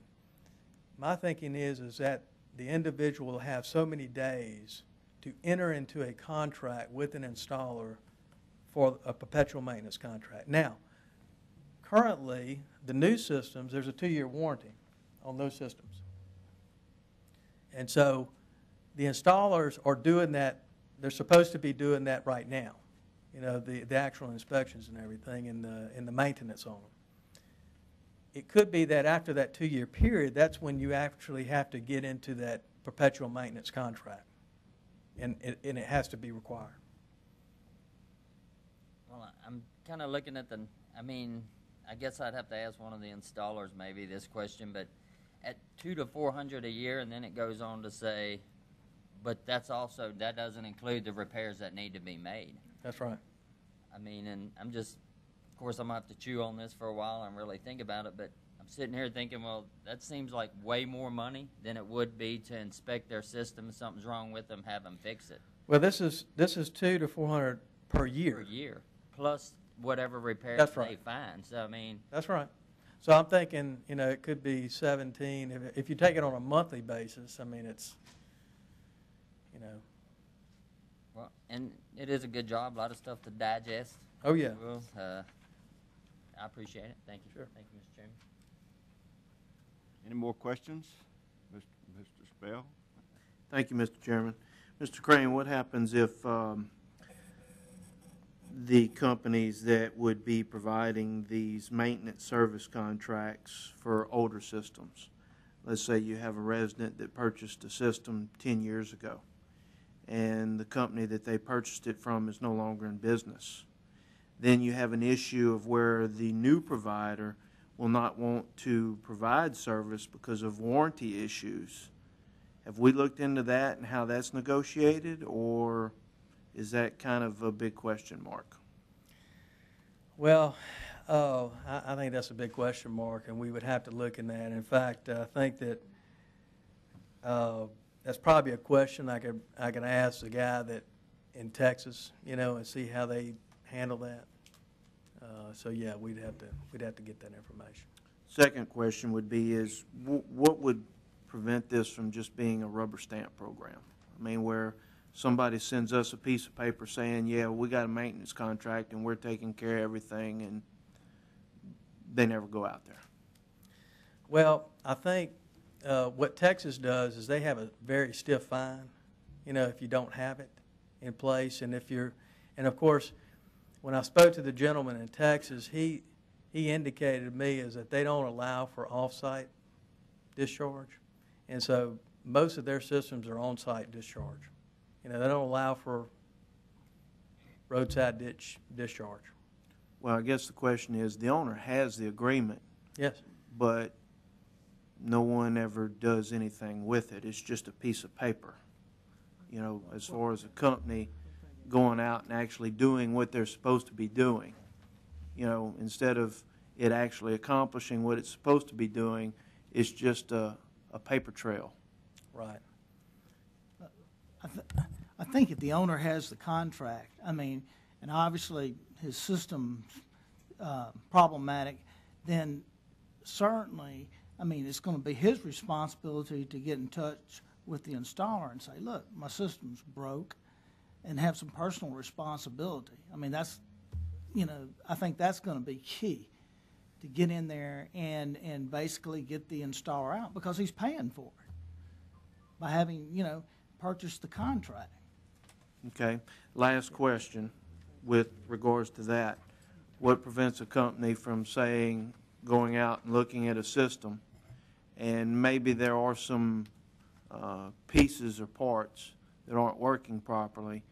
my thinking is that the individual will have so many days to enter into a contract with an installer for a perpetual maintenance contract. Now, currently, the new systems, there's a 2-year warranty on those systems. And so the installers are doing that, they're supposed to be doing that right now. You know, the actual inspections and everything and the maintenance on them. It could be that after that 2-year period, that's when you actually have to get into that perpetual maintenance contract. And it has to be required. Well, I'm kind of looking at I mean, I guess I'd have to ask one of the installers maybe this question, but at $200 to $400 a year, and then it goes on to say, but that doesn't include the repairs that need to be made. That's right. I mean, and I'm just, of course, I'm going to have to chew on this for a while and really think about it, but I'm sitting here thinking, well, that seems like way more money than it would be to inspect their system. If something's wrong with them, have them fix it. Well, this is $200 to $400 per year. Per year, plus whatever repairs That's they right. find. So, I mean. That's right. So I'm thinking, you know, it could be 17. If you take it on a monthly basis, I mean, it's, you know. Well, and it is a good job, a lot of stuff to digest. Oh, yeah. Well, I appreciate it. Thank you. Sure. Thank you, Mr. Chairman. Any more questions? Mr. Spell? Thank you, Mr. Chairman. Mr. Crane, what happens if the companies that would be providing these maintenance service contracts for older systems, let's say you have a resident that purchased a system 10 years ago, and the company that they purchased it from is no longer in business. then you have an issue of where the new provider will not want to provide service because of warranty issues. Have we looked into that and how that's negotiated, or is that kind of a big question mark? Well, I think that's a big question mark, and we would have to look in that. In fact, I think that that's probably a question I could ask the guy that in Texas, and see how they handle that. So yeah, we'd have to get that information. Second question would be is what would prevent this from just being a rubber stamp program? I mean, where somebody sends us a piece of paper saying, yeah, we got a maintenance contract and we're taking care of everything, and they never go out there. Well, I think what Texas does is they have a very stiff fine, if you don't have it in place. And of course, when I spoke to the gentleman in Texas, he indicated to me is that they don't allow for off-site discharge. And so most of their systems are on-site discharge. They don't allow for roadside ditch discharge. Well, I guess the question is, the owner has the agreement. Yes. But no one ever does anything with it. It's just a piece of paper. As far as a company going out and actually doing what they're supposed to be doing. Instead of it actually accomplishing what it's supposed to be doing, it's just a paper trail. Right. I think if the owner has the contract, and obviously his system's problematic, then certainly, it's going to be his responsibility to get in touch with the installer and say, look, my system's broke, and have some personal responsibility. That's, I think that's going to be key, to get in there and basically get the installer out, because he's paying for it by having, purchased the contract. Okay. Last question with regards to that. What prevents a company from going out and looking at a system, and maybe there are some pieces or parts that aren't working properly,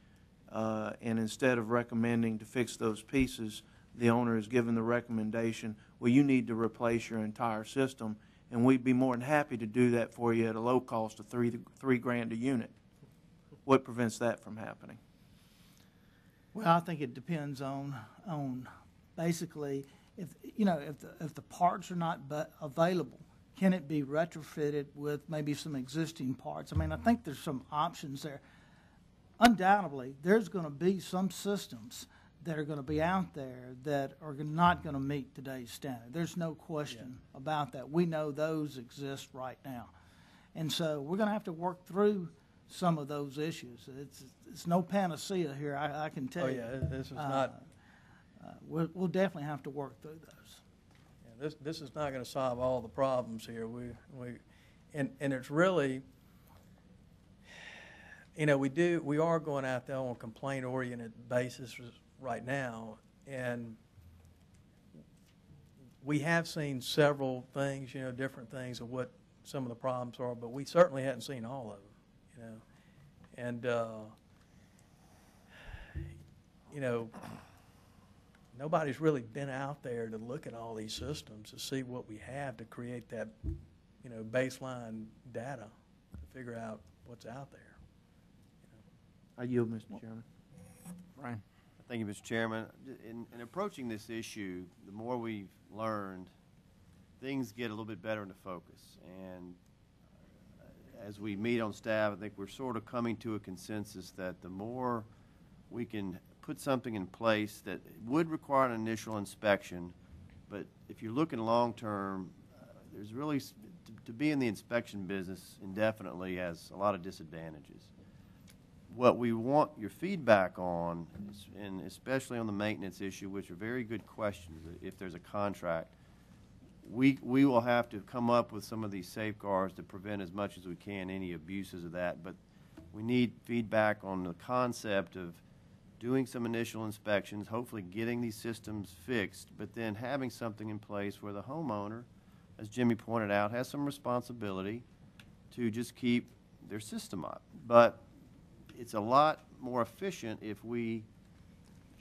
and instead of recommending to fix those pieces, the owner is given the recommendation, well, you need to replace your entire system, and we'd be more than happy to do that for you at a low cost of $3,000 a unit. What prevents that from happening? Well, I think it depends on basically if the parts are not available, can it be retrofitted with maybe some existing parts? I think there's some options there. Undoubtedly, there's going to be some systems that are going to be out there that are not going to meet today's standard. There's no question about that. We know those exist right now. And so we're going to have to work through some of those issues. It's no panacea here, I can tell you. Oh, yeah, this is not. We'll definitely have to work through those. Yeah, this is not going to solve all the problems here. And it's really, we are going out there on a complaint-oriented basis right now, and we have seen several things, different things of what some of the problems are, but we certainly hadn't seen all of them, And, nobody's really been out there to look at all these systems to see what we have to create that, baseline data to figure out what's out there. I yield, Mr. Chairman. Brian? Thank you, Mr. Chairman. In approaching this issue, the more we've learned, things get a little bit better into focus. And as we meet on staff, I think we're sort of coming to a consensus that the more we can put something in place that would require an initial inspection, but if you're looking long-term, there's really, to be in the inspection business indefinitely has a lot of disadvantages. What we want your feedback on, and especially on the maintenance issue, which are very good questions, if there's a contract, we will have to come up with some of these safeguards to prevent as much as we can any abuses of that. But we need feedback on the concept of doing some initial inspections, hopefully getting these systems fixed, but then having something in place where the homeowner, as Jimmy pointed out, has some responsibility to just keep their system up. But it's a lot more efficient if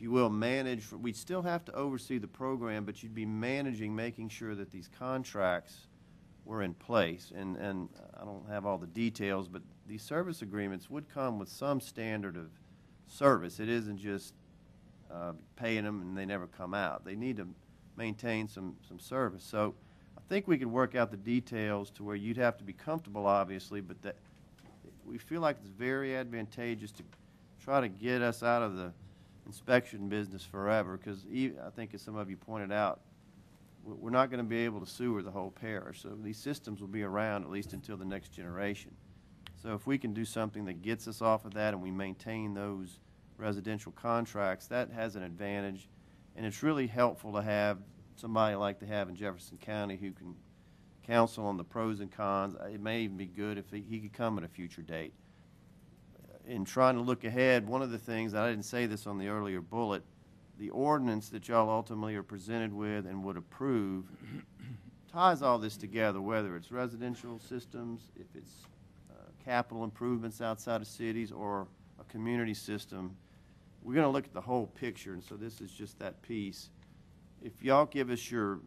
if you will, manage, we'd still have to oversee the program, but you'd be managing, making sure that these contracts were in place. And I don't have all the details, but these service agreements would come with some standard of service. It isn't just paying them and they never come out. They need to maintain some service. So I think we could work out the details to where you'd have to be comfortable, obviously, but that we feel like it's very advantageous to try to get us out of the inspection business forever, because I think, as some of you pointed out, we're not going to be able to sewer the whole parish. So these systems will be around at least until the next generation. So if we can do something that gets us off of that and we maintain those residential contracts, that has an advantage. And it's really helpful to have somebody like they have in Jefferson County who can counsel on the pros and cons. It may even be good if he could come at a future date. In trying to look ahead, one of the things, I didn't say this on the earlier bullet, the ordinance that y'all ultimately are presented with and would approve ties all this together, whether it's residential systems, if it's capital improvements outside of cities, or a community system. We're going to look at the whole picture, and so this is just that piece. If y'all give us your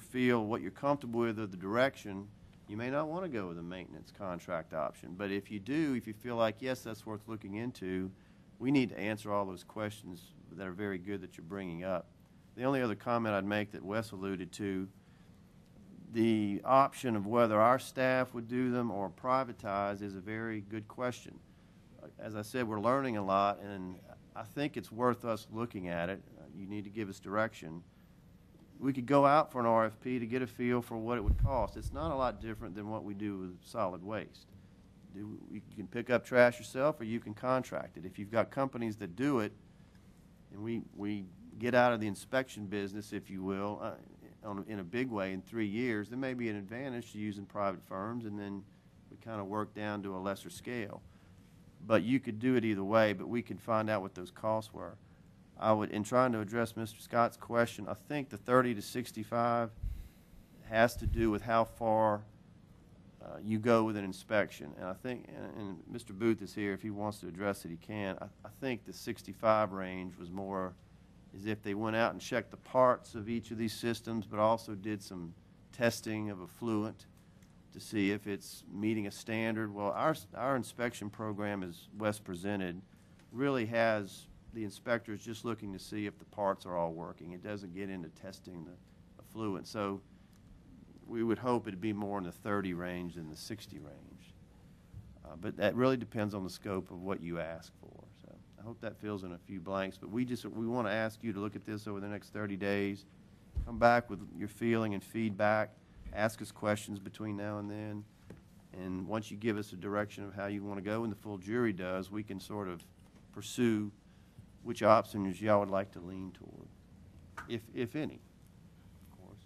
feel, what you're comfortable with, or the direction, you may not want to go with a maintenance contract option. But if you do, if you feel like, yes, that's worth looking into, we need to answer all those questions that are very good that you're bringing up. The only other comment I'd make that Wes alluded to, the option of whether our staff would do them or privatize is a very good question. As I said, we're learning a lot, and I think it's worth us looking at it. You need to give us direction. We could go out for an RFP to get a feel for what it would cost. It's not a lot different than what we do with solid waste. You can pick up trash yourself, or you can contract it. If you've got companies that do it, and we get out of the inspection business, if you will, in a big way in 3 years, there may be an advantage to using private firms, and then we kind of work down to a lesser scale. But you could do it either way, but we could find out what those costs were. I would, in trying to address Mr. Scott's question, I think the 30 to 65 has to do with how far you go with an inspection. And I think, and Mr. Booth is here, if he wants to address it, he can. I think the 65 range was more as if they went out and checked the parts of each of these systems, but also did some testing of effluent to see if it's meeting a standard. Well, our inspection program, as Wes presented, really has the inspectors just looking to see if the parts are all working. It doesn't get into testing the effluent. So we would hope it'd be more in the 30 range than the 60 range. But that really depends on the scope of what you ask for. So I hope that fills in a few blanks. But we want to ask you to look at this over the next 30 days. Come back with your feeling and feedback. Ask us questions between now and then. And once you give us a direction of how you want to go, and the full jury does, we can sort of pursue which options y'all would like to lean toward, if any, of course.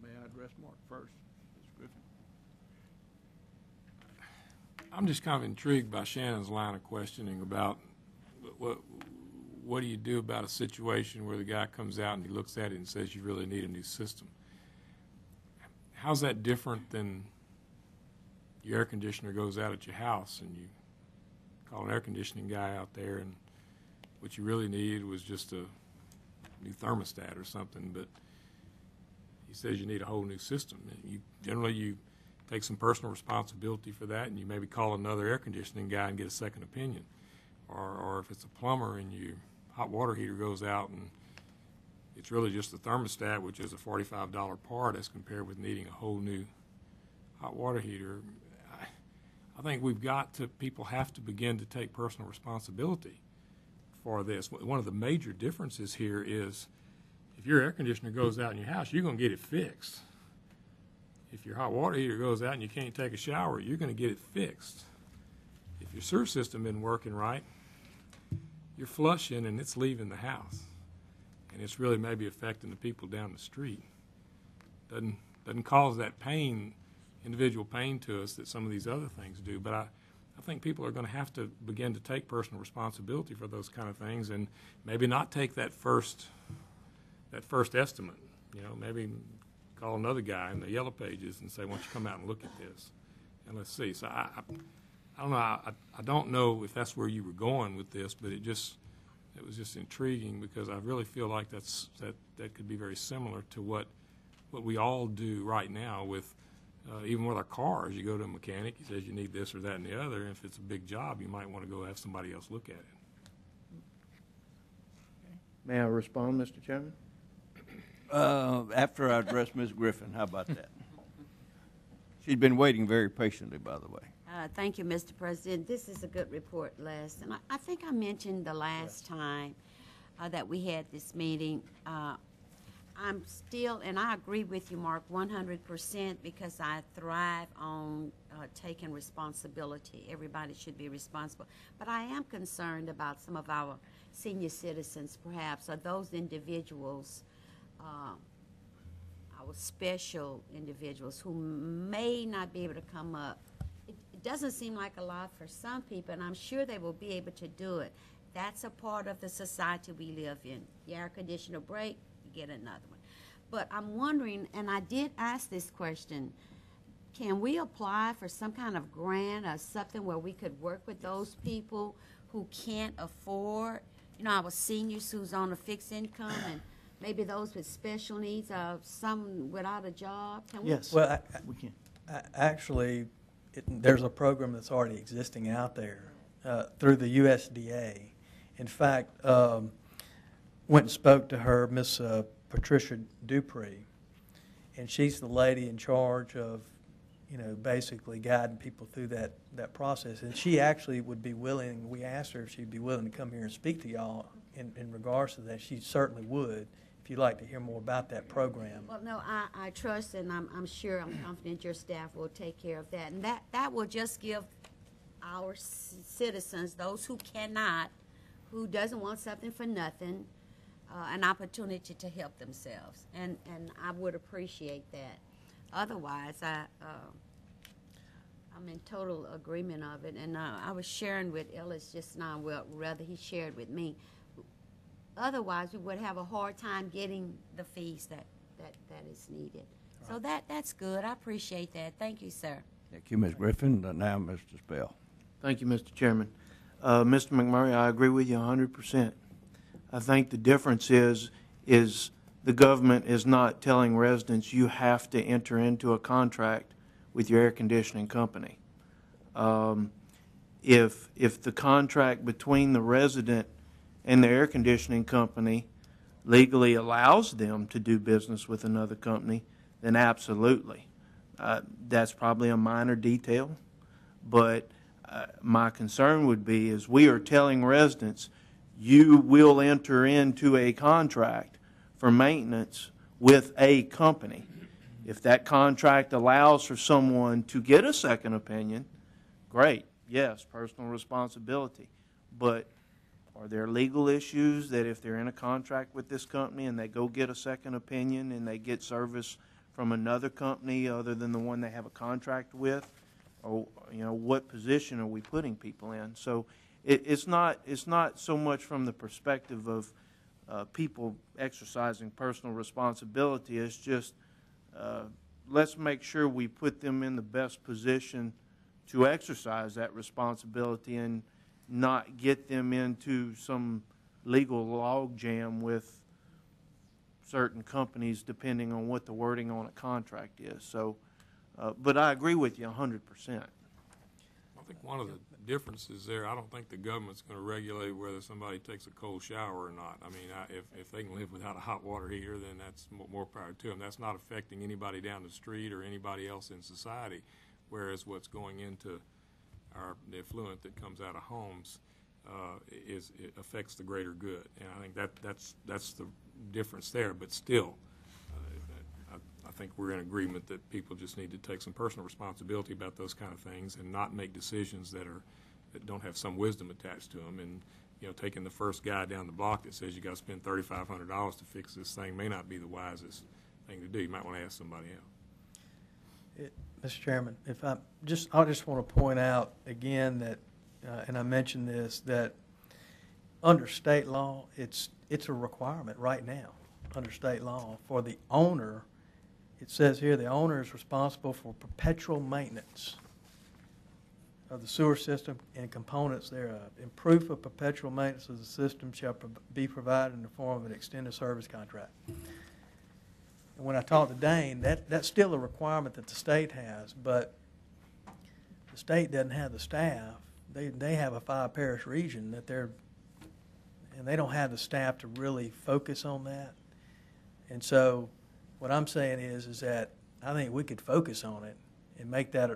May I address Mark first? Mr. Griffin? I'm just kind of intrigued by Shannon's line of questioning about what do you do about a situation where the guy comes out and he looks at it and says you really need a new system. How's that different than your air conditioner goes out at your house and you call an air conditioning guy out there, and what you really needed was just a new thermostat or something, but he says you need a whole new system. And generally you take some personal responsibility for that, and you maybe call another air conditioning guy and get a second opinion. Or if it's a plumber and your hot water heater goes out and it's really just the thermostat, which is a $45 part as compared with needing a whole new hot water heater. I think people have to begin to take personal responsibility for this. One of the major differences here is if your air conditioner goes out in your house, you're going to get it fixed. If your hot water heater goes out and you can't take a shower, you're going to get it fixed. If your sewer system isn't working right, you're flushing and it's leaving the house. And it's really maybe affecting the people down the street. Doesn't cause that pain, individual pain to us that some of these other things do. But I think people are going to have to begin to take personal responsibility for those kind of things, and maybe not take that first estimate. You know, maybe call another guy in the Yellow Pages and say, why don't you come out and look at this, and let's see. So I don't know, I don't know if that's where you were going with this, but it was just intriguing because I really feel like that could be very similar to what we all do right now with, even with our cars. You go to a mechanic, he says you need this or that and the other, and if it's a big job, you might want to go have somebody else look at it. May I respond, Mr. Chairman? After I address Ms. Griffin, how about that? She's been waiting very patiently, by the way. Thank you, Mr. President. This is a good report, Les. And I think I mentioned the last time that we had this meeting. I'm still, and I agree with you, Mark, 100%, because I thrive on taking responsibility. Everybody should be responsible. But I am concerned about some of our senior citizens, perhaps, or those individuals, our special individuals who may not be able to come up. It doesn't seem like a lot for some people, and I'm sure they will be able to do it. That's a part of the society we live in. The air conditioner break, you get another one. But I'm wondering, and I did ask this question, can we apply for some kind of grant or something where we could work with those people who can't afford, our seniors who's on a fixed income, and maybe those with special needs or some without a job? Can we? Yes. Well, we can. Actually, there's a program that's already existing out there through the USDA. In fact, went and spoke to her, Miss Patricia Dupree, and she's the lady in charge of, basically guiding people through that process. And she actually would be willing, we asked her if she'd be willing to come here and speak to y'all in regards to that. She certainly would, if you'd like to hear more about that program. Well, no, I trust, and I'm sure, I'm confident your staff will take care of that. And that will just give our citizens, those who cannot, who doesn't want something for nothing, an opportunity to help themselves. And I would appreciate that. Otherwise, I'm in total agreement of it. And I was sharing with Ellis just now, well, rather he shared with me. Otherwise, we would have a hard time getting the fees that is needed. So that's good. I appreciate that. Thank you, sir. Thank you, Ms. Griffin. Now, Mr. Spell. Thank you, Mr. Chairman. Mr. McMurray, I agree with you 100%. I think the difference is the government is not telling residents you have to enter into a contract with your air conditioning company. If the contract between the resident and the air conditioning company legally allows them to do business with another company, then absolutely. That's probably a minor detail, but my concern would be is we are telling residents you will enter into a contract for maintenance with a company. If that contract allows for someone to get a second opinion, great, yes, personal responsibility. But are there legal issues that if they're in a contract with this company and they go get a second opinion and they get service from another company other than the one they have a contract with, or what position are we putting people in? So it's not so much from the perspective of people exercising personal responsibility. It's just let's make sure we put them in the best position to exercise that responsibility and not get them into some legal log jam with certain companies depending on what the wording on a contract is. So, but I agree with you 100%. I think one of the differences there, I don't think the government's going to regulate whether somebody takes a cold shower or not. I mean, if they can live without a hot water heater, then that's more power to them. That's not affecting anybody down the street or anybody else in society, whereas what's going into the effluent that comes out of homes it affects the greater good. And I think that's the difference there. But still, I think we're in agreement that people just need to take some personal responsibility about those kind of things and not make decisions that don't have some wisdom attached to them. And taking the first guy down the block that says you got to spend $3,500 to fix this thing may not be the wisest thing to do. You might want to ask somebody else. Mr. Chairman, I just want to point out again that, and I mentioned this, that under state law, it's a requirement right now under state law for the owner. It says here the owner is responsible for perpetual maintenance of the sewer system and components thereof. And proof of perpetual maintenance of the system shall be provided in the form of an extended service contract. And when I talked to Dane, that's still a requirement that the state has, but the state doesn't have the staff. They have a 5-parish region and they don't have the staff to really focus on that. And so what I'm saying is that I think we could focus on it and make that,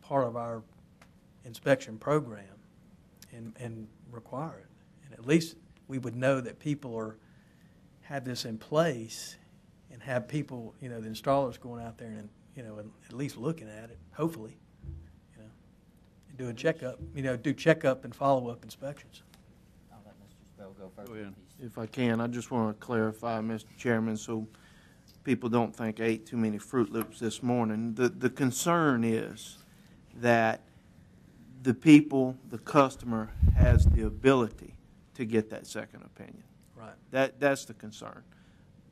part of our inspection program and require it. And at least we would know that people have this in place and have people, the installers going out there and, and at least looking at it, hopefully, and do a checkup, do checkup and follow-up inspections. I'll let Mr. Spell go first. Go ahead. If I can, I just want to clarify, Mr. Chairman, so people don't think I ate too many Fruit Loops this morning. The concern is that the customer has the ability to get that second opinion. Right. That's the concern.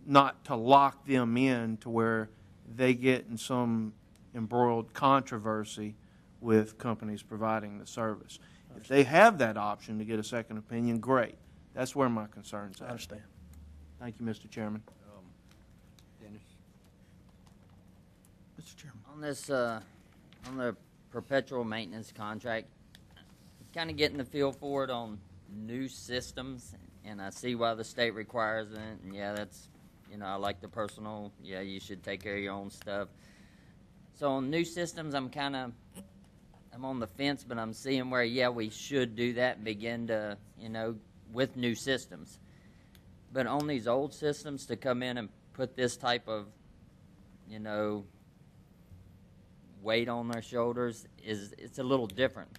Not to lock them in to where they get in some embroiled controversy with companies providing the service. If they have that option to get a second opinion, great. That's where my concern's I at. understand. Thank you, Mr. Chairman. Dennis? Mr. Chairman. On this, on the perpetual maintenance contract, kind of getting the feel for it on new systems, and I see why the state requires it, and yeah, that's, I like the personal, yeah, you should take care of your own stuff. So on new systems, I'm on the fence, but I'm seeing where, yeah, we should do that and begin to, with new systems. But on these old systems, to come in and put this type of, weight on their shoulders it's a little different.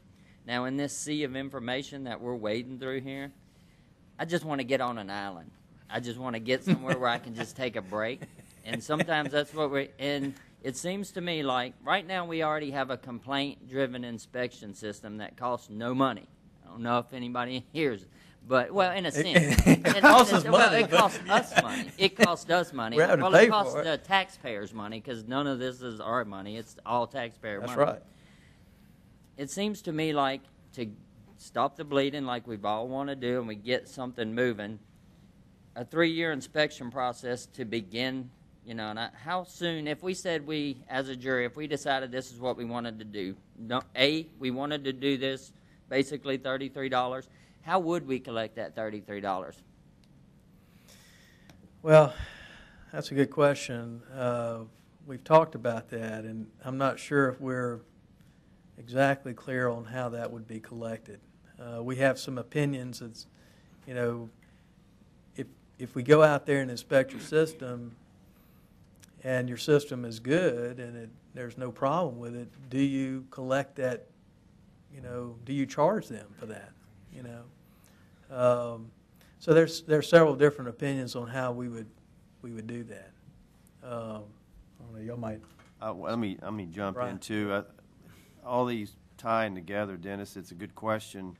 Now, in this sea of information that we're wading through here, I just want to get on an island. I just want to get somewhere where I can just take a break. And sometimes that's what and it seems to me like right now we already have a complaint-driven inspection system that costs no money. I don't know if anybody hears it. But, well, in a sense. It costs us money. It costs us money. It costs us money. We're having to well, pay it costs for it. the taxpayers money because none of this is our money. It's all taxpayer That's money. right. It seems to me like to stop the bleeding like we've all want to do and we get something moving, a 3-year inspection process to begin, and how soon, if we said as a jury, if we decided this is what we wanted to do, we wanted to do this, basically $33, how would we collect that $33? Well, that's a good question. We've talked about that, and I'm not sure if we're exactly clear on how that would be collected. We have some opinions. It's, if we go out there and inspect your system, and your system is good, and there's no problem with it, do you collect that? Do you charge them for that? So there's several different opinions on how we would do that. I don't know, y'all might. Let me jump Right. in too. All these tying together, Dennis. It's a good question.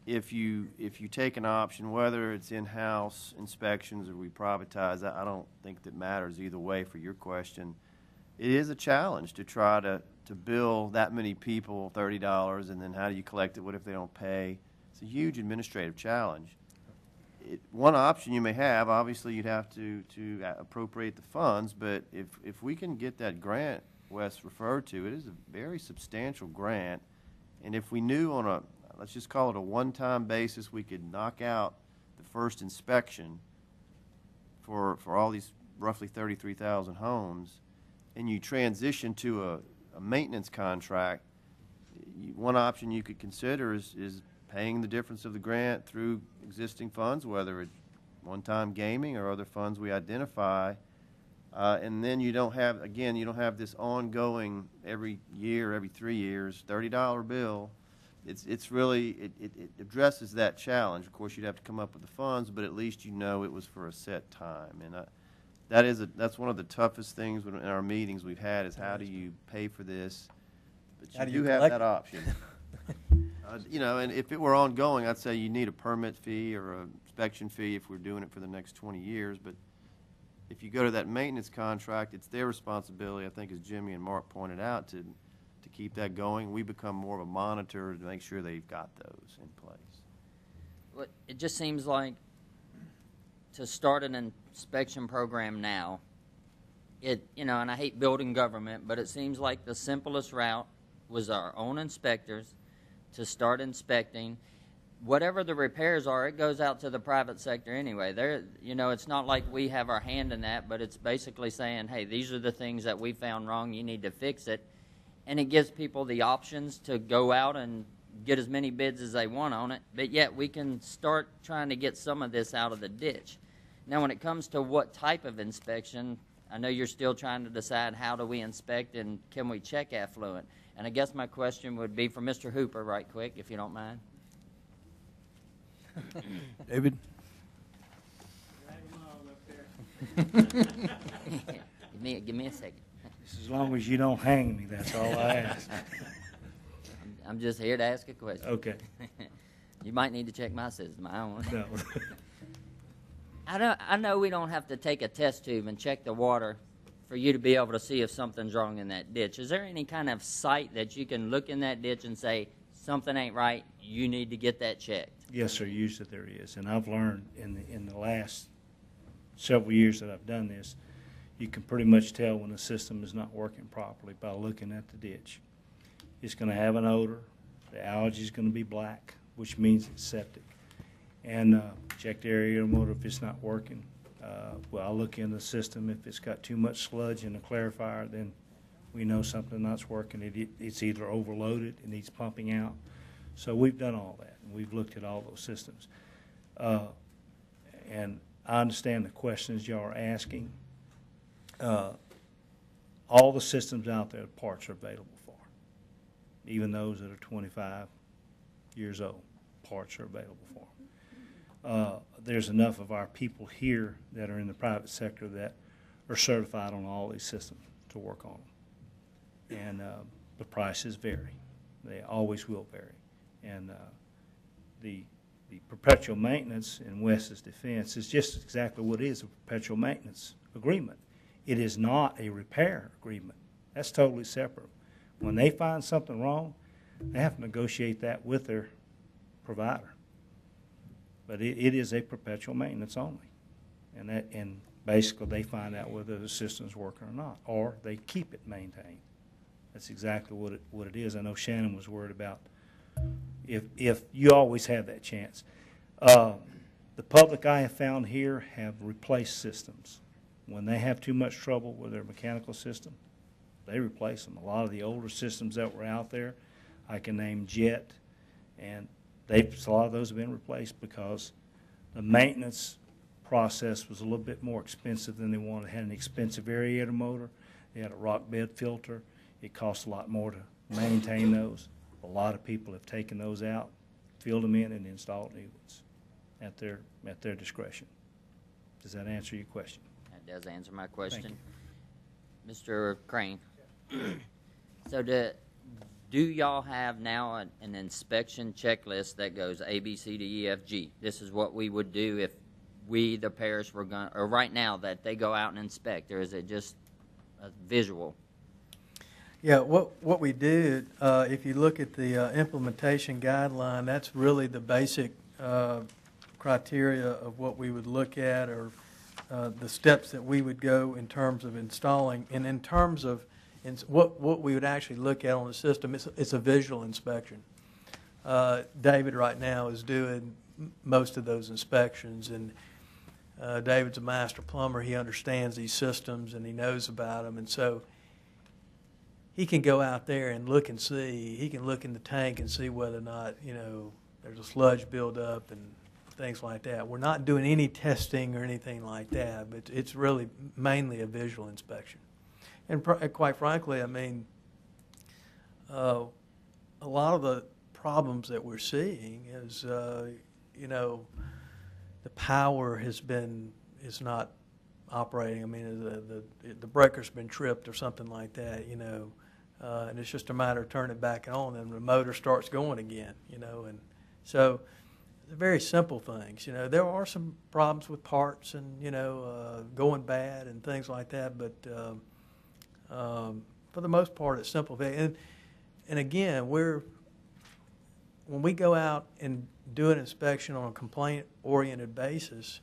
If you take an option, whether it's in-house inspections or we privatize, I don't think that matters either way for your question. It is a challenge to try to bill that many people $30, and then how do you collect it? What if they don't pay? It's a huge administrative challenge. One option you may have, obviously, you'd have to appropriate the funds, but if we can get that grant Wes referred to, it is a very substantial grant, and if we knew on a, let's just call it a one-time basis, we could knock out the first inspection for all these roughly 33,000 homes, and you transition to a maintenance contract, one option you could consider is paying the difference of the grant through existing funds, whether it's one-time gaming or other funds we identify, and then you don't have, again, you don't have this ongoing every year, every 3 years, $30 bill. It's really, it addresses that challenge. Of course, you'd have to come up with the funds, but at least you know it was for a set time. And that's one of the toughest things in our meetings we've had is how do you pay for this? But How do you you do have collect that it? option. And if it were ongoing, I'd say you need a permit fee or a inspection fee if we're doing it for the next 20 years. But if you go to that maintenance contract, it's their responsibility, I think, as Jimmy and Mark pointed out, to keep that going. We become more of a monitor to make sure they've got those in place. Well, it just seems like to start an inspection program now, and I hate building government, but it seems like the simplest route was our own inspectors to start inspecting. Whatever the repairs are, it goes out to the private sector anyway. It's not like we have our hand in that, but it's basically saying, hey, these are the things that we found wrong, you need to fix it. And it gives people the options to go out and get as many bids as they want on it, but yet we can start trying to get some of this out of the ditch. Now, when it comes to what type of inspection, I know you're still trying to decide how do we inspect and can we check affluent. And I guess my question would be for Mr. Hooper right quick, if you don't mind. David? Give me a second. Just as long as you don't hang me, that's all I ask. I'm just here to ask a question. Okay. You might need to check my system. I don't know. No. I know we don't have to take a test tube and check the water for you to be able to see if something's wrong in that ditch. Is there any kind of site that you can look in that ditch and say, something ain't right, you need to get that checked? Yes, sir, usually there is. And I've learned in the last several years that I've done this, you can pretty much tell when the system is not working properly by looking at the ditch. It's going to have an odor. The algae is going to be black, which means it's septic. And check the aerator motor if it's not working. I'll look in the system. If it's got too much sludge in the clarifier, then we know something not's working. It's either overloaded, it needs pumping out. So we've done all that, and we've looked at all those systems. And I understand the questions y'all are asking. All the systems out there, parts are available for. Even those that are 25 years old, parts are available for. There's enough of our people here that are in the private sector that are certified on all these systems to work on them. And the prices vary. They always will vary. And the perpetual maintenance in Wes's defense is just exactly what it is, a perpetual maintenance agreement. It is not a repair agreement. That's totally separate. When they find something wrong, they have to negotiate that with their provider. But it is a perpetual maintenance only. And basically they find out whether the system's working or not, or they keep it maintained. That's exactly what it is. I know Shannon was worried about if you always have that chance. The public I have found here have replaced systems. When they have too much trouble with their mechanical system, they replace them. A lot of the older systems that were out there, I can name Jet, and a lot of those have been replaced because the maintenance process was a little bit more expensive than they wanted. They had an expensive aerator motor. They had a rock bed filter. It cost a lot more to maintain those. A lot of people have taken those out, filled them in, and installed new ones at their discretion. Does that answer your question? That does answer my question. Mr. Crane, so do y'all have now an inspection checklist that goes A, B, C, D, E, F, G? This is what we would do if we, the parish, were going, or right now that they go out and inspect, or is it just a visual? Yeah, what we did, if you look at the implementation guideline, that's really the basic criteria of what we would look at, or the steps that we would go in terms of installing. And in terms of what we would actually look at on the system, it's a visual inspection. David right now is doing most of those inspections, and David's a master plumber. He understands these systems and he knows about them, and so he can go out there and look and see. He can look in the tank and see whether or not, there's a sludge buildup and things like that. We're not doing any testing or anything like that, but it's really mainly a visual inspection. And quite frankly, I mean, a lot of the problems that we're seeing is, the power is not operating. I mean, the breaker's been tripped or something like that, and it's just a matter of turning it back on and the motor starts going again, and so they're very simple things. There are some problems with parts and, going bad and things like that, but for the most part, it's simple. And And again, when we go out and do an inspection on a complaint-oriented basis,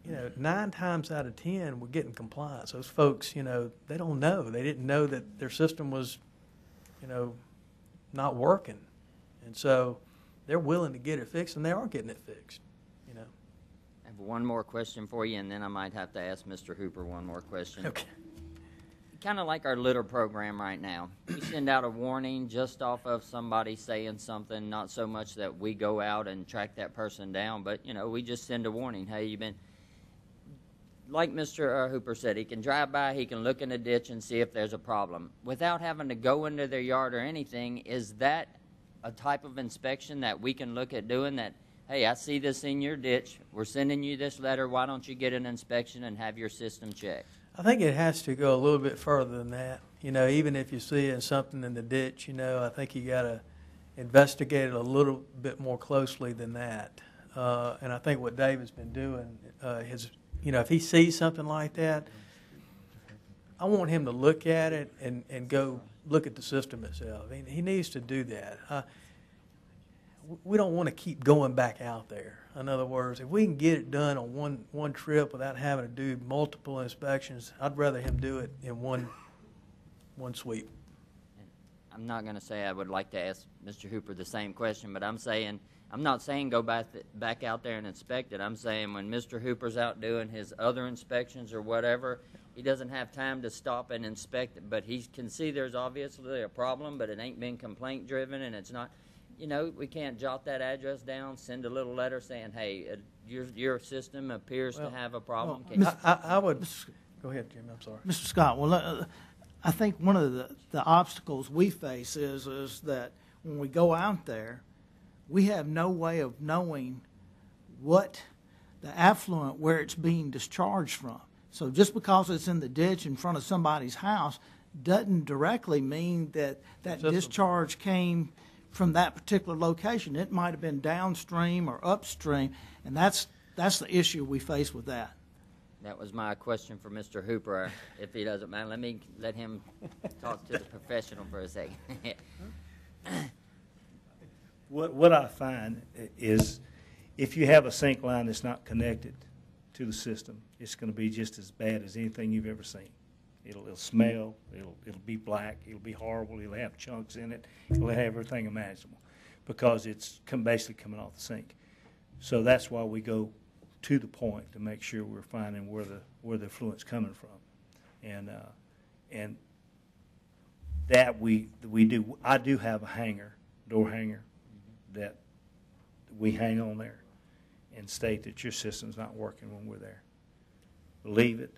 9 times out of 10, we're getting compliance. Those folks, they don't know. They didn't know that their system was, not working. And so they're willing to get it fixed, and they are getting it fixed, I have one more question for you, and then I might have to ask Mr. Hooper one more question. Okay. Kind of like our litter program right now. We send out a warning just off of somebody saying something, not so much that we go out and track that person down, but, we just send a warning. Hey, you've been... Like Mr. Hooper said, he can drive by, he can look in a ditch and see if there's a problem. Without having to go into their yard or anything, is that a type of inspection that we can look at doing that, hey, I see this in your ditch, we're sending you this letter, why don't you get an inspection and have your system checked? I think it has to go a little bit further than that. Even if you see something in the ditch, I think you got to investigate it a little bit more closely than that. And I think what David's been doing is, if he sees something like that, I want him to look at it and go look at the system itself. He needs to do that. We don't want to keep going back out there. In other words, if we can get it done on one trip without having to do multiple inspections, I'd rather him do it in one sweep. I'm not going to say I would like to ask Mr. Hooper the same question, but I'm not saying go back out there and inspect it. I'm saying when Mr. Hooper's out doing his other inspections or whatever, he doesn't have time to stop and inspect it, but he can see there's obviously a problem, but it ain't been complaint driven, and it's not, we can't jot that address down, send a little letter saying, hey, your system appears to have a problem. I would, go ahead, Jim, I'm sorry. Mr. Scott, well, I think one of the obstacles we face is that when we go out there, we have no way of knowing what the affluent, where it's being discharged from. So just because it's in the ditch in front of somebody's house doesn't directly mean that discharge came from that particular location. It might have been downstream or upstream, and that's the issue we face with that. That was my question for Mr. Hooper. If he doesn't mind, let him talk to the professional for a second. What I find is if you have a sink line that's not connected to the system, it's going to be just as bad as anything you've ever seen. It'll smell, it'll be black, it'll be horrible, it'll have chunks in it, it'll have everything imaginable because it's basically coming off the sink. So that's why we go to the point to make sure we're finding where the effluent's coming from. And that we do. I do have a hanger, door hanger, that we hang on there and state that your system's not working when we're there. Leave it,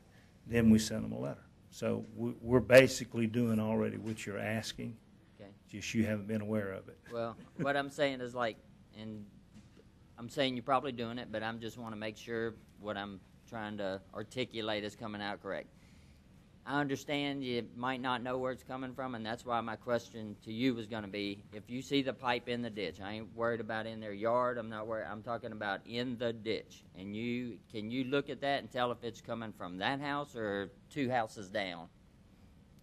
then we send them a letter. So we're basically doing already what you're asking, Okay. just you haven't been aware of it. Well, what I'm saying is and I'm saying you're probably doing it, but I just want to make sure what I'm trying to articulate is coming out correct. I understand you might not know where it's coming from, and that's why my question to you was going to be, if you see the pipe in the ditch, I ain't worried about in their yard, I'm not worried, I'm talking about in the ditch, and can you look at that and tell if it's coming from that house or 2 houses down?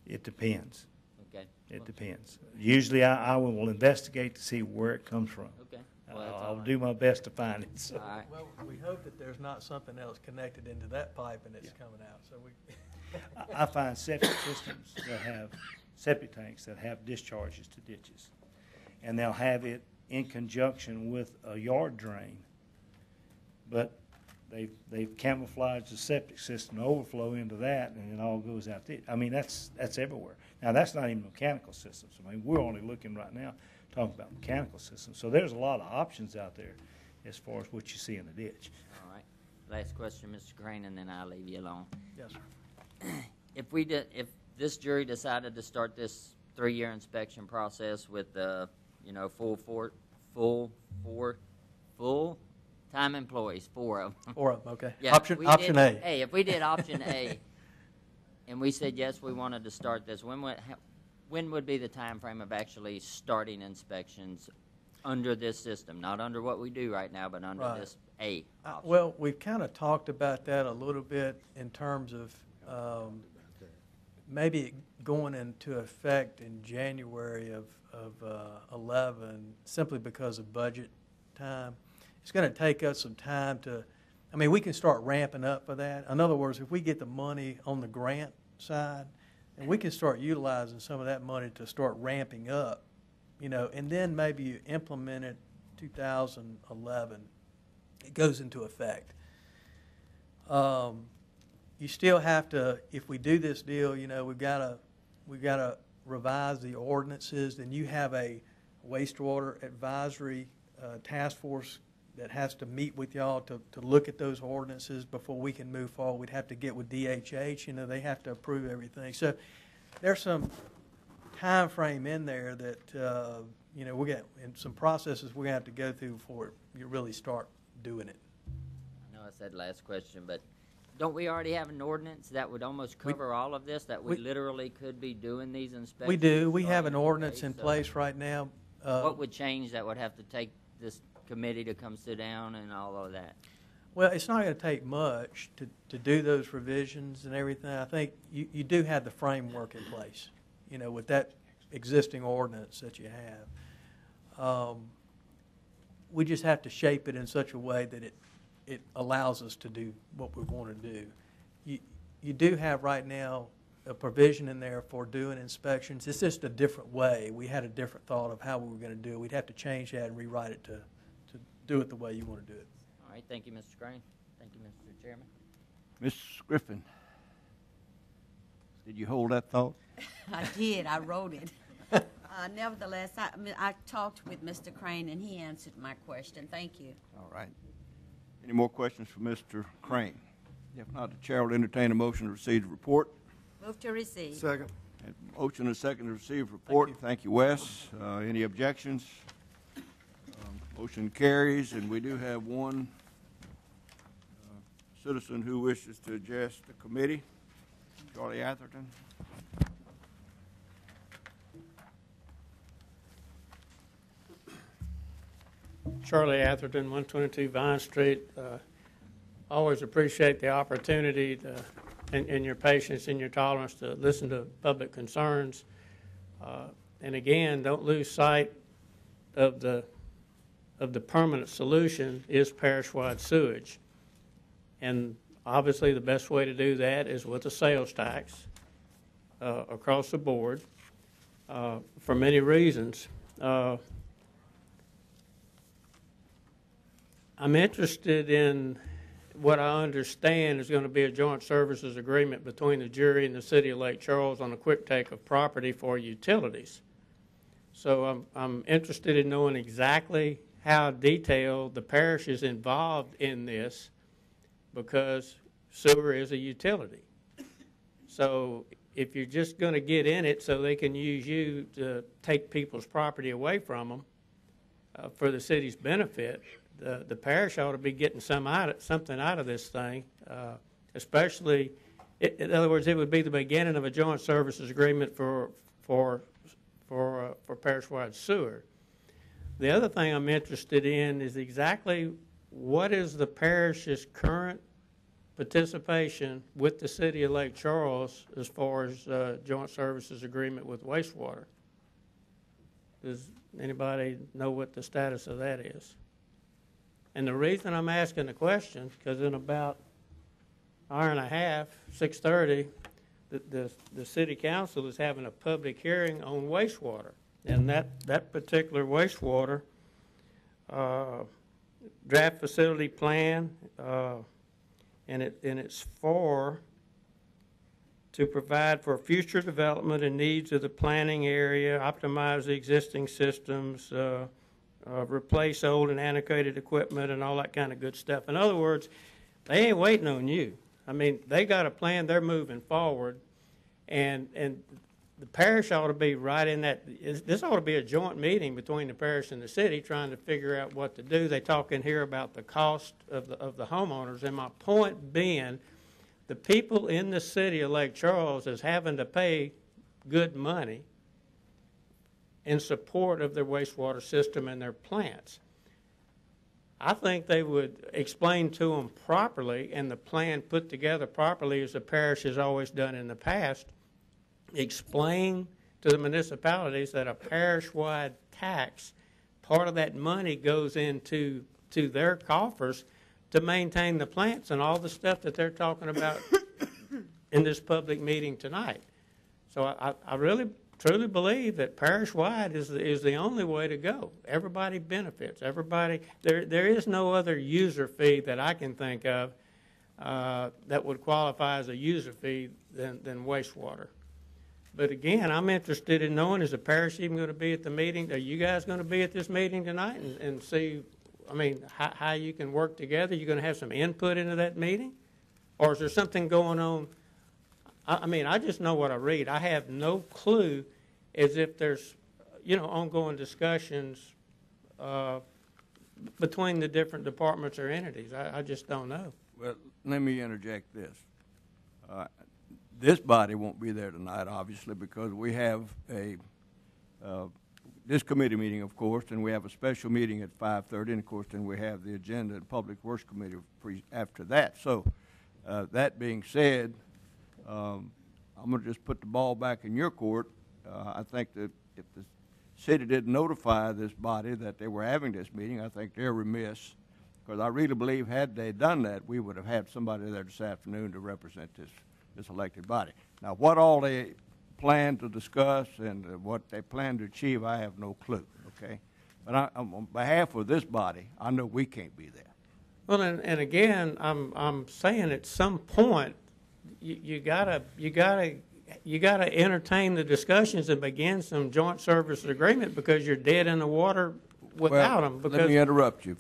It depends. Okay. It depends. Usually I will investigate to see where it comes from. Okay. Well, that's all I'll right. do my best to find it. So. All right. Well, we hope that there's not something else connected into that pipe and it's coming out. So I find septic systems that have septic tanks that have discharges to ditches, and they'll have it in conjunction with a yard drain, but they've camouflaged the septic system to overflow into that, and it all goes out there. I mean, that's everywhere. Now, that's not even mechanical systems. I mean, we're only looking right now talking about mechanical systems. So there's a lot of options out there as far as what you see in the ditch. All right. Last question, Mr. Crane, and then I'll leave you alone. yes, sir. If this jury decided to start this 3-year inspection process with full time employees, 4 of them. 4 of them, okay. Yeah, Option A. Hey, if we did option A, and we said yes, we wanted to start this, when would be the time frame of actually starting inspections under this system? Not under what we do right now, but under this A option. Well, we've kind of talked about that a little bit in terms of maybe going into effect in January of 11, simply because of budget time. It's going to take us some time to, I mean, we can start ramping up for that. In other words, if we get the money on the grant side, and we can start utilizing some of that money to start ramping up, you know, and then maybe you implement it 2011, it goes into effect. You still have to, if we do this deal, you know, we've got to revise the ordinances. Then you have a wastewater advisory task force that has to meet with y'all to look at those ordinances before we can move forward. We'd have to get with DHH. You know, they have to approve everything. So there's some time frame in there that you know, we got, and some processes we're gonna have to go through before you really start doing it. I know I said last question, but don't we already have an ordinance that would almost cover all of this, that we literally could be doing these inspections? We do. We have an starting ordinance today, in so place right now. What would change that would have to take this committee to come sit down and all of that? Well, it's not going to take much to do those revisions and everything. I think you do have the framework in place, you know, with that existing ordinance that you have. We just have to shape it in such a way that it allows us to do what we want to do. You do have right now a provision in there for doing inspections. It's just a different way. We had a different thought of how we were going to do it. We'd have to change that and rewrite it to do it the way you want to do it. All right, thank you, Mr. Crane. Thank you, Mr. Chairman. Ms. Griffin, did you hold that thought? I did. I wrote it. Nevertheless, I talked with Mr. Crane, and he answered my question. Thank you. All right. Any more questions for Mr. Crane? If not, the chair will entertain a motion to receive the report. Move to receive. Second. Motion and second to receive report. Thank you, Wes. Any objections? Motion carries, and we do have one citizen who wishes to address the committee. Charlie Atherton. Charlie Atherton, 122 Vine Street. Always appreciate the opportunity and your patience and your tolerance to listen to public concerns. And again, don't lose sight of the permanent solution is parish-wide sewage. And obviously the best way to do that is with a sales tax across the board for many reasons. I'm interested in what I understand is going to be a joint services agreement between the jury and the city of Lake Charles on a quick take of property for utilities. So I'm interested in knowing exactly how detailed the parish is involved in this, because sewer is a utility. So if you're just going to get in it so they can use you to take people's property away from them for the city's benefit, the parish ought to be getting something out of this thing, especially, in other words, it would be the beginning of a joint services agreement for parish-wide sewer. The other thing I'm interested in is exactly what is the parish's current participation with the city of Lake Charles as far as joint services agreement with wastewater. Does anybody know what the status of that is? And the reason I'm asking the question, because in about an hour and a half, 6:30, the city council is having a public hearing on wastewater. And that particular wastewater draft facility plan, and it's to provide for future development and needs of the planning area, optimize the existing systems, replace old and antiquated equipment and all that kind of good stuff. In other words, they ain't waiting on you. I mean, they got a plan, they're moving forward, and the parish ought to be right in that. This ought to be a joint meeting between the parish and the city trying to figure out what to do. They talk in here about the cost of the homeowners, and my point being, the people in the city of Lake Charles is having to pay good money in support of their wastewater system and their plants. I think they would explain to them properly and the plan put together properly as the parish has always done in the past, explain to the municipalities that a parish-wide tax, part of that money goes into their coffers to maintain the plants and all the stuff that they're talking about in this public meeting tonight. So I really truly believe that parish-wide is the only way to go. Everybody benefits. Everybody. There is no other user fee that I can think of that would qualify as a user fee than wastewater. But again, I'm interested in knowing, is the parish even going to be at the meeting? Are you guys going to be at this meeting tonight and see, I mean, how you can work together? You're going to have some input into that meeting? Or is there something going on? I mean, I just know what I read. I have no clue as if there's, ongoing discussions between the different departments or entities. I just don't know. Well, let me interject this. This body won't be there tonight, obviously, because we have this committee meeting, of course, and we have a special meeting at 5:30, and of course, then we have the agenda and Public Works Committee after that. So, that being said, I'm going to just put the ball back in your court. I think that if the city didn't notify this body that they were having this meeting, I think they're remiss, because I really believe had they done that, we would have had somebody there this afternoon to represent this elected body. Now, what all they plan to discuss and what they plan to achieve, I have no clue, okay? But on behalf of this body, I know we can't be there. Well, and again, I'm saying at some point, you gotta entertain the discussions and begin some joint service agreement, because you're dead in the water without them. Because let me interrupt you.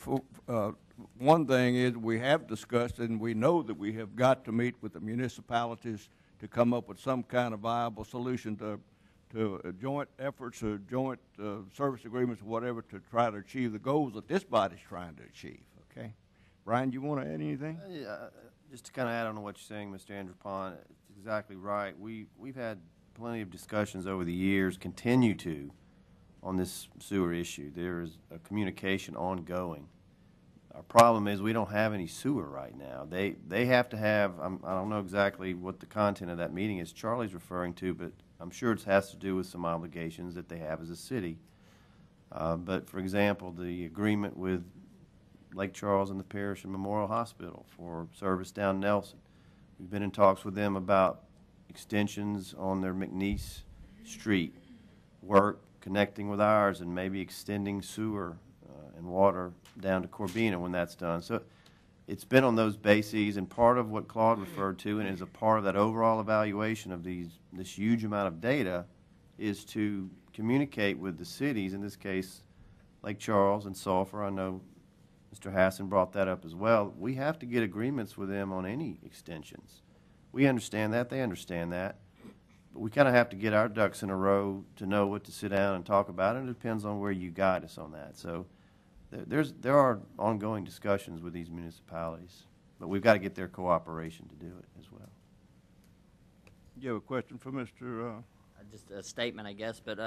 One thing is, we have discussed and we know that we have got to meet with the municipalities to come up with some kind of viable solution to joint efforts or joint service agreements or whatever to try to achieve the goals that this body's trying to achieve, okay? Brian, you want to add anything? Just to kind of add on to what you're saying, Mr. Andrew Pond, it's exactly right. We've had plenty of discussions over the years, continue to, on this sewer issue. There is a communication ongoing. Our problem is we don't have any sewer right now. They have to have, I don't know exactly what the content of that meeting is Charlie's referring to, but I'm sure it has to do with some obligations that they have as a city. But, for example, the agreement with Lake Charles and the Parish and Memorial Hospital for service down Nelson. We've been in talks with them about extensions on their McNeese Street work, connecting with ours, and maybe extending sewer and water down to Corbina when that's done. So it's been on those bases, and part of what Claude referred to, and is a part of that overall evaluation of this huge amount of data, is to communicate with the cities, in this case Lake Charles and Sulphur. I know Mr. Hassan brought that up as well. We have to get agreements with them on any extensions. We understand that. They understand that. But we kind of have to get our ducks in a row to know what to sit down and talk about, and it depends on where you guide us on that. So there are ongoing discussions with these municipalities, but we've got to get their cooperation to do it as well. You have a question for Mr. Just a statement, I guess, but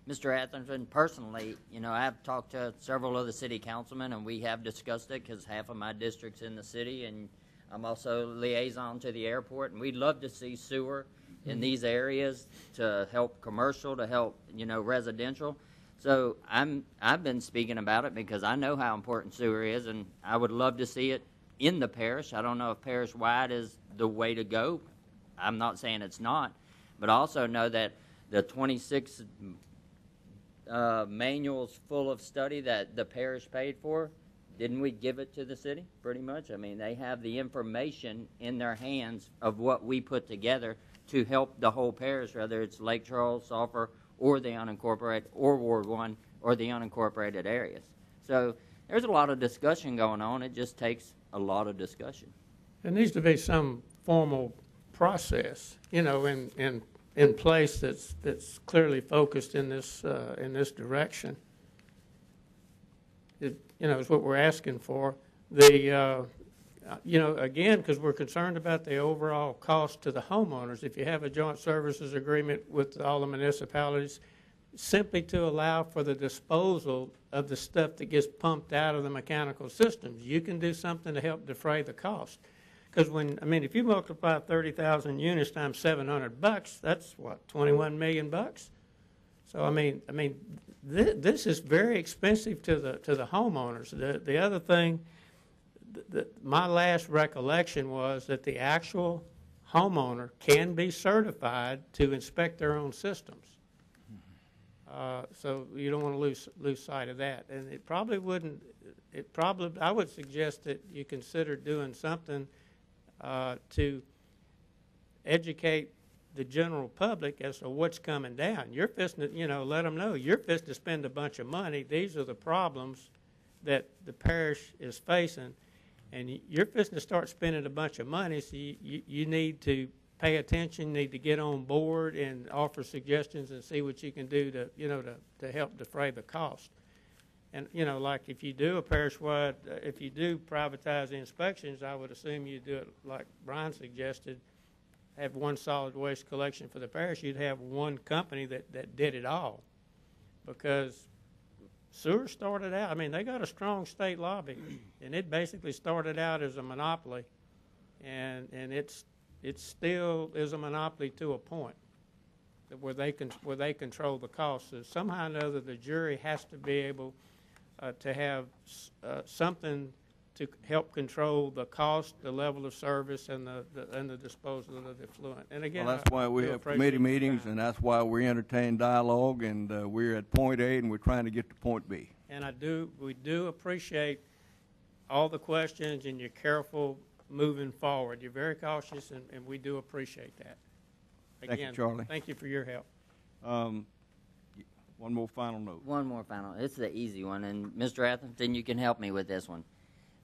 Mr. Atherton, personally, I've talked to several of the city councilmen, and we have discussed it because half of my district's in the city, and I'm also liaison to the airport, and we'd love to see sewer in these areas to help commercial, to help, residential. So I've been speaking about it because I know how important sewer is, and I would love to see it in the parish. I don't know if parish-wide is the way to go. I'm not saying it's not, but I also know that the 26 manuals full of study that the parish paid for, didn't we give it to the city, pretty much? I mean, they have the information in their hands of what we put together to help the whole parish, whether it's Lake Charles, Sulphur, or the unincorporated, or Ward 1, or the unincorporated areas. So there's a lot of discussion going on. It just takes a lot of discussion. There needs to be some formal process, in place that's clearly focused in this direction. Is what we're asking for. Again, because we're concerned about the overall cost to the homeowners. If you have a joint services agreement with all the municipalities, simply to allow for the disposal of the stuff that gets pumped out of the mechanical systems, you can do something to help defray the cost. Because when, I mean, if you multiply 30,000 units times $700, that's what, 21 million bucks? So I mean, this is very expensive to the homeowners. The other thing, my last recollection was that the actual homeowner can be certified to inspect their own systems. So you don't want to lose sight of that. And it probably wouldn't. I would suggest that you consider doing something to educate the general public as to what's coming down. You're fixing to, let them know you're fixing to spend a bunch of money. These are the problems that the parish is facing, and you're fixing to start spending a bunch of money. So you need to pay attention, need to get on board, and offer suggestions and see what you can do to help defray the cost. And like if you do a parish-wide, if you do privatize the inspections, I would assume you do it like Brian suggested. Have one solid waste collection for the parish, you'd have one company that did it all. Because sewer started out, I mean, they got a strong state lobby, and it basically started out as a monopoly, and it still is a monopoly to a point where they control the costs. So somehow or another, the jury has to be able to have something to help control the cost, the level of service, and the disposal of the effluent. And again, Well, that's why we have committee meetings, and that's why we entertain dialogue, and we're at point A, and we're trying to get to point B. And we do appreciate all the questions, and you're careful moving forward. You're very cautious, and we do appreciate that. Again, Thank you, Charlie. Thank you for your help. One more final note. One more final. It's the easy one, and Mr. Atherton, you can help me with this one.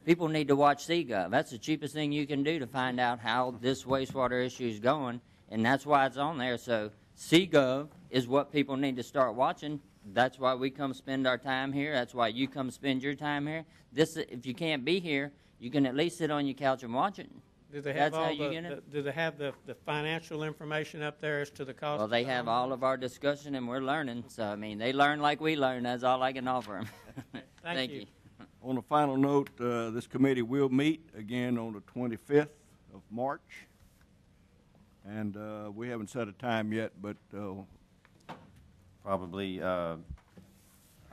People need to watch CGov. That's the cheapest thing you can do to find out how this wastewater issue is going, and that's why it's on there. So CGov is what people need to start watching. That's why we come spend our time here. That's why you come spend your time here. If you can't be here, you can at least sit on your couch and watch it. Do they have do they have the financial information up there as to the cost? Well, they have all of our discussion, and we're learning. So, I mean, they learn like we learn. That's all I can offer them. Thank you. On a final note, this committee will meet again on the 25th of March. And we haven't set a time yet, but Probably, I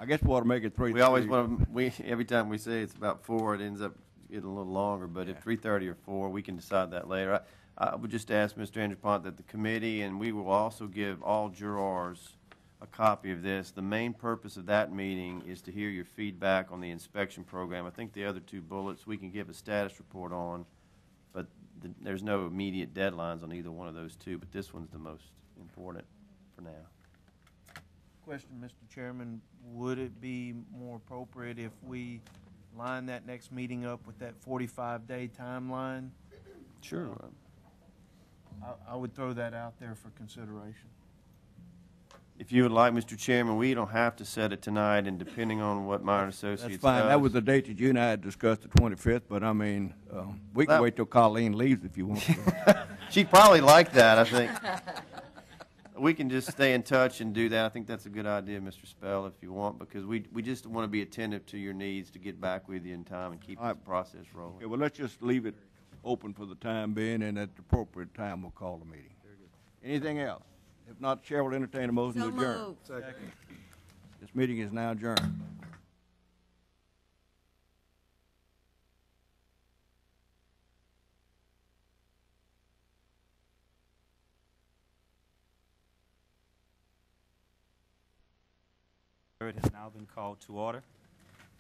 guess we ought to make it 3:30. we always want to, every time we say it's about 4, it ends up getting a little longer, but if 3:30 or 4, we can decide that later. I would just ask Mr. Andrepont that the committee, and we will also give all jurors a copy of this. The main purpose of that meeting is to hear your feedback on the inspection program. I think the other 2 bullets we can give a status report on, but there's no immediate deadlines on either one of those 2, but this one's the most important for now. Question, Mr. Chairman, would it be more appropriate if we line that next meeting up with that 45-day timeline? Sure. I would throw that out there for consideration. If you would like, Mr. Chairman, we don't have to set it tonight, and depending on what Meyer Associates That's fine. does. That was the date that you and I had discussed, the 25th, but I mean, we can wait till Colleen leaves if you want to. She'd probably like that, I think. We can just stay in touch and do that. I think that's a good idea, Mr. Spell, if you want, because we just want to be attentive to your needs to get back with you in time and keep this process rolling. Okay, well, let's just leave it open for the time being, and at the appropriate time, we'll call the meeting. Anything else? If not, Chair will entertain a motion to adjourn. Second. This meeting is now adjourned. It has now been called to order.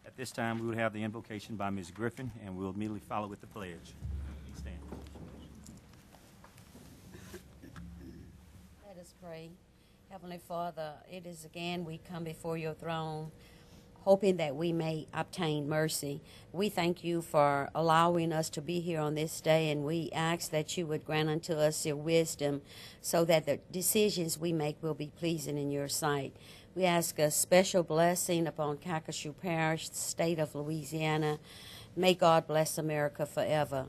At this time, we will have the invocation by Ms. Griffin, and we'll immediately follow with the pledge. Please stand. Let us pray. Heavenly Father, it is again we come before your throne, hoping that we may obtain mercy. We thank you for allowing us to be here on this day, and we ask that you would grant unto us your wisdom so that the decisions we make will be pleasing in your sight. We ask a special blessing upon Calcasieu Parish, the state of Louisiana. May God bless America forever.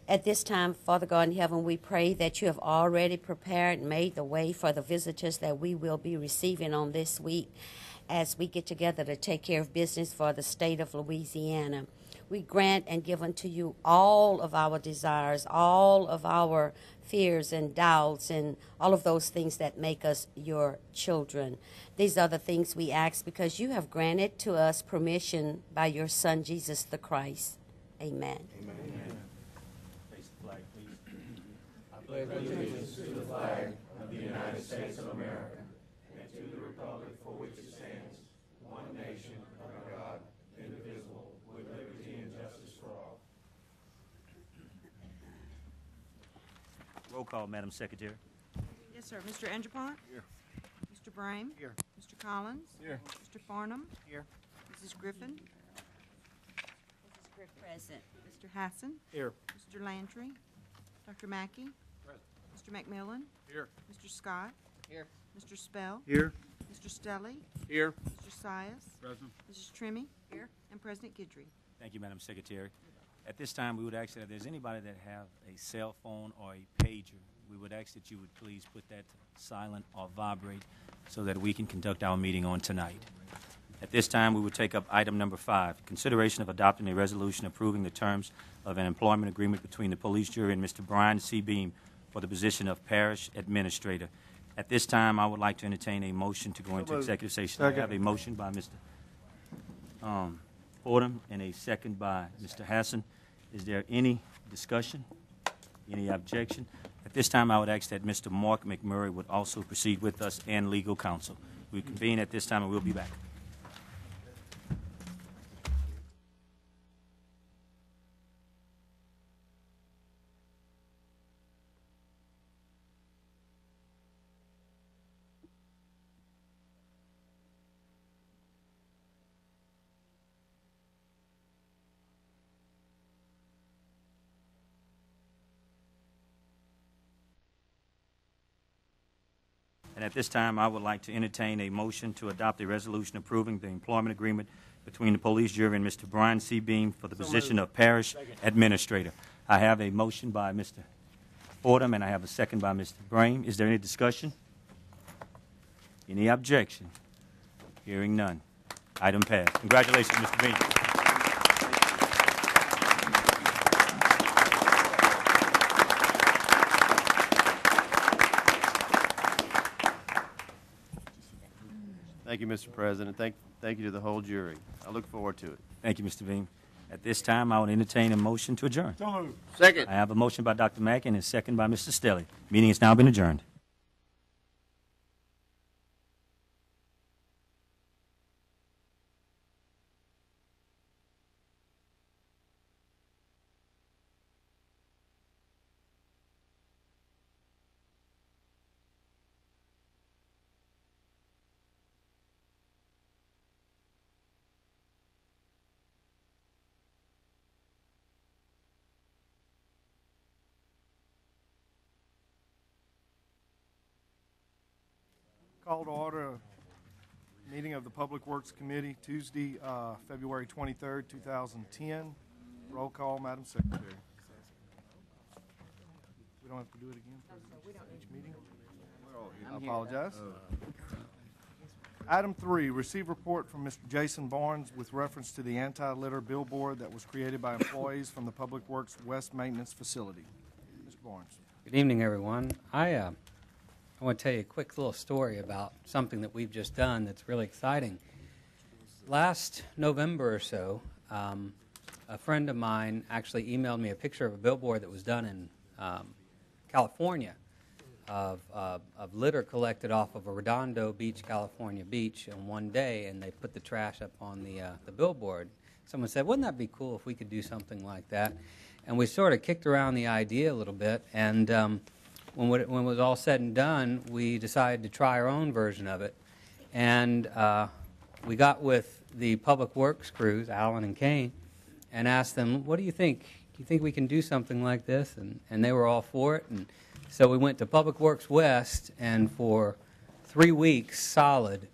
At this time, Father God in heaven, we pray that you have already prepared and made the way for the visitors that we will be receiving on this week as we get together to take care of business for the state of Louisiana. we grant and give unto you all of our desires, all of our fears and doubts, and all of those things that make us your children. These are the things we ask because you have granted to us permission by your Son, Jesus the Christ. Amen. Face the flag, please. I pledge allegiance to the flag of the United States of America and to the republic for which it stands, one nation, under God, indivisible, with liberty and justice for all. Roll call, Madam Secretary. Yes, sir. Mr. Angelpont? Here. Mr. Brame? Here. Mr. Collins? Here. Mr. Farnum? Here. Mrs. Griffin? Present. Mr. Hassan? Here. Mr. Lantry? Dr. Mackey? Mr. McMillan? Here. Mr. Scott? Here. Mr. Spell? Here. Mr. Stelly? Here. Mr. Sias? Present. Mrs. Trimmy? Here. And President Guidry. Thank you, Madam Secretary. At this time, we would ask that if there's anybody that have a cell phone or a pager, we would ask that you would please put that to silent or vibrate so that we can conduct our meeting on tonight. At this time, we would take up item number 5, consideration of adopting a resolution approving the terms of an employment agreement between the police jury and Mr. Brian C. Beam for the position of parish administrator. At this time, I would like to entertain a motion to go into executive session. I have a motion by Mr. Fordham and a second by Mr. Hassan. Is there any discussion? Any objection? At this time, I would ask that Mr. Mark McMurray would also proceed with us and legal counsel. We convene at this time and we'll be back. And at this time, I would like to entertain a motion to adopt a resolution approving the employment agreement between the police jury and Mr. Brian C. Beam for the position of parish administrator. I have a motion by Mr. Fordham and I have a second by Mr. Brame. Is there any discussion? Any objection? Hearing none. Item passed. Congratulations, Mr. Beam. Thank you, Mr. President. Thank you to the whole jury. I look forward to it. Thank you, Mr. Beam. At this time, I will entertain a motion to adjourn. So moved. Second. I have a motion by Dr. Mack and a second by Mr. Stelly. Meeting has now been adjourned. Call to order a meeting of the Public Works Committee, Tuesday, February 23rd, 2010. Roll call, Madam Secretary. We don't have to do it again for each meeting? I apologize. Item 3, receive report from Mr. Jason Barnes with reference to the anti-litter billboard that was created by employees from the Public Works West Maintenance Facility. Mr. Barnes. Good evening, everyone. I want to tell you a quick little story about something that we've just done that's really exciting. Last November or so, a friend of mine actually emailed me a picture of a billboard that was done in California of litter collected off of a Redondo Beach, California beach in one day, and they put the trash up on the billboard. Someone said, wouldn't that be cool if we could do something like that? And we sort of kicked around the idea a little bit, and when it was all said and done, we decided to try our own version of it. And we got with the Public Works crews, Alan and Kane, and asked them, what do you think? Do you think we can do something like this? And they were all for it. And so we went to Public Works West, and for 3 weeks solid,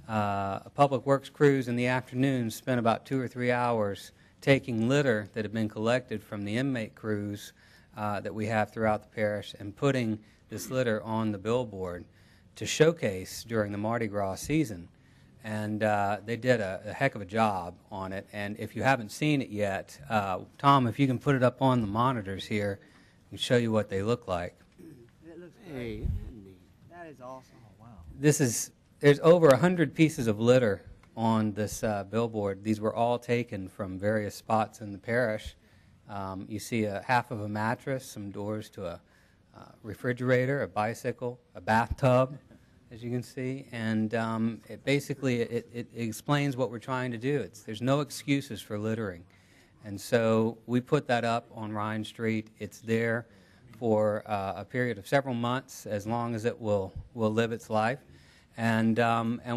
Public Works crews in the afternoon spent about 2 or 3 hours taking litter that had been collected from the inmate crews that we have throughout the parish and putting this litter on the billboard to showcase during the Mardi Gras season. and they did a heck of a job on it. And if you haven't seen it yet, Tom, if you can put it up on the monitors here and show you what they look like. It looks great. That is awesome. Oh, wow. There's over 100 pieces of litter on this billboard. These were all taken from various spots in the parish. You see half of a mattress, some doors to a refrigerator, a bicycle, a bathtub, as you can see, and it explains what we're trying to do. There's no excuses for littering, and so we put that up on Ryan Street. It's there for a period of several months, as long as it will live its life, and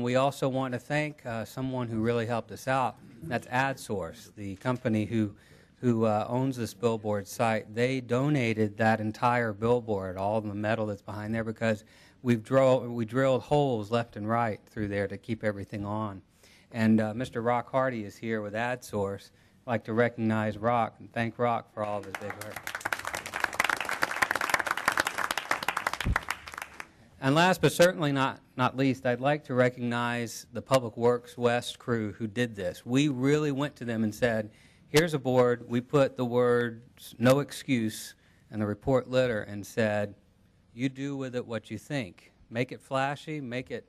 we also want to thank someone who really helped us out. That's AdSource, the company who owns this billboard site. They donated that entire billboard, all the metal that's behind there, because we drilled holes left and right through there to keep everything on. And Mr. Rock Hardy is here with AdSource. I'd like to recognize Rock and thank Rock for all of his big work. And last but certainly not least, I'd like to recognize the Public Works West crew who did this. We really went to them and said, here's a board. We put the words "no excuse" in the report letter and said, you do with it what you think. Make it flashy, make it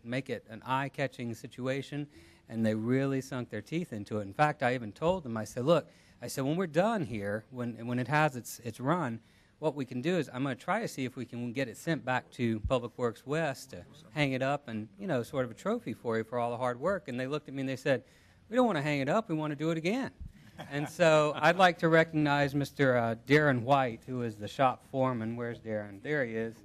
an eye-catching situation, and they really sunk their teeth into it. In fact, I even told them, I said, look, when we're done here, when it has its run, what we can do is I'm going to try to see if we can get it sent back to Public Works West to hang it up and, sort of a trophy for you for all the hard work. And they looked at me and they said, we don't want to hang it up, we want to do it again. And so I'd like to recognize Mr. Darren White, who is the shop foreman. Where's Darren? There he is.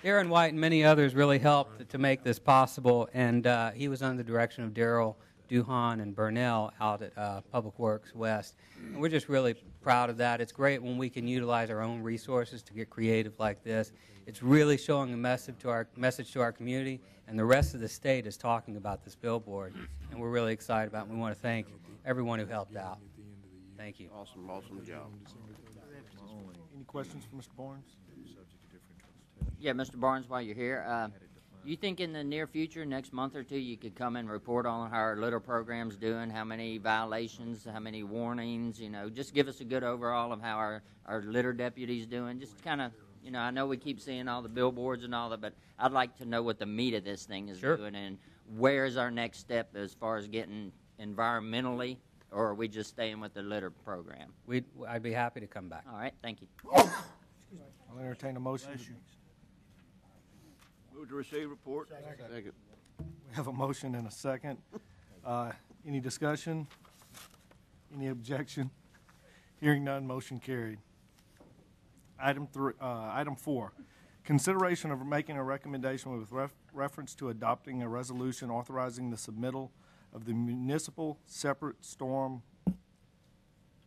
Darren White and many others really helped to make this possible, and he was under the direction of Daryl Duhan and Burnell out at Public Works West. And we're just really proud of that. It's great when we can utilize our own resources to get creative like this. It's really showing a message to our community, and the rest of the state is talking about this billboard, and we're really excited about it. We want to thank everyone who helped out. Thank you. Awesome job. Any questions for Mr. Barnes? Yeah, Mr. Barnes, while you're here, you think in the near future, next month or two, you could come and report on how our litter program's doing, how many violations, how many warnings, just give us a good overall of how our litter deputy's doing, just kind of, I know we keep seeing all the billboards and all that, but I'd like to know what the meat of this thing is doing, and where is our next step as far as getting environmentally, or are we just staying with the litter program? I'd be happy to come back. All right, thank you. I'll entertain a motion. Move to receive report. Second. We have a motion and a second. Any discussion? Any objection? Hearing none, motion carried. Item 4, consideration of making a recommendation with reference to adopting a resolution authorizing the submittal of the municipal separate storm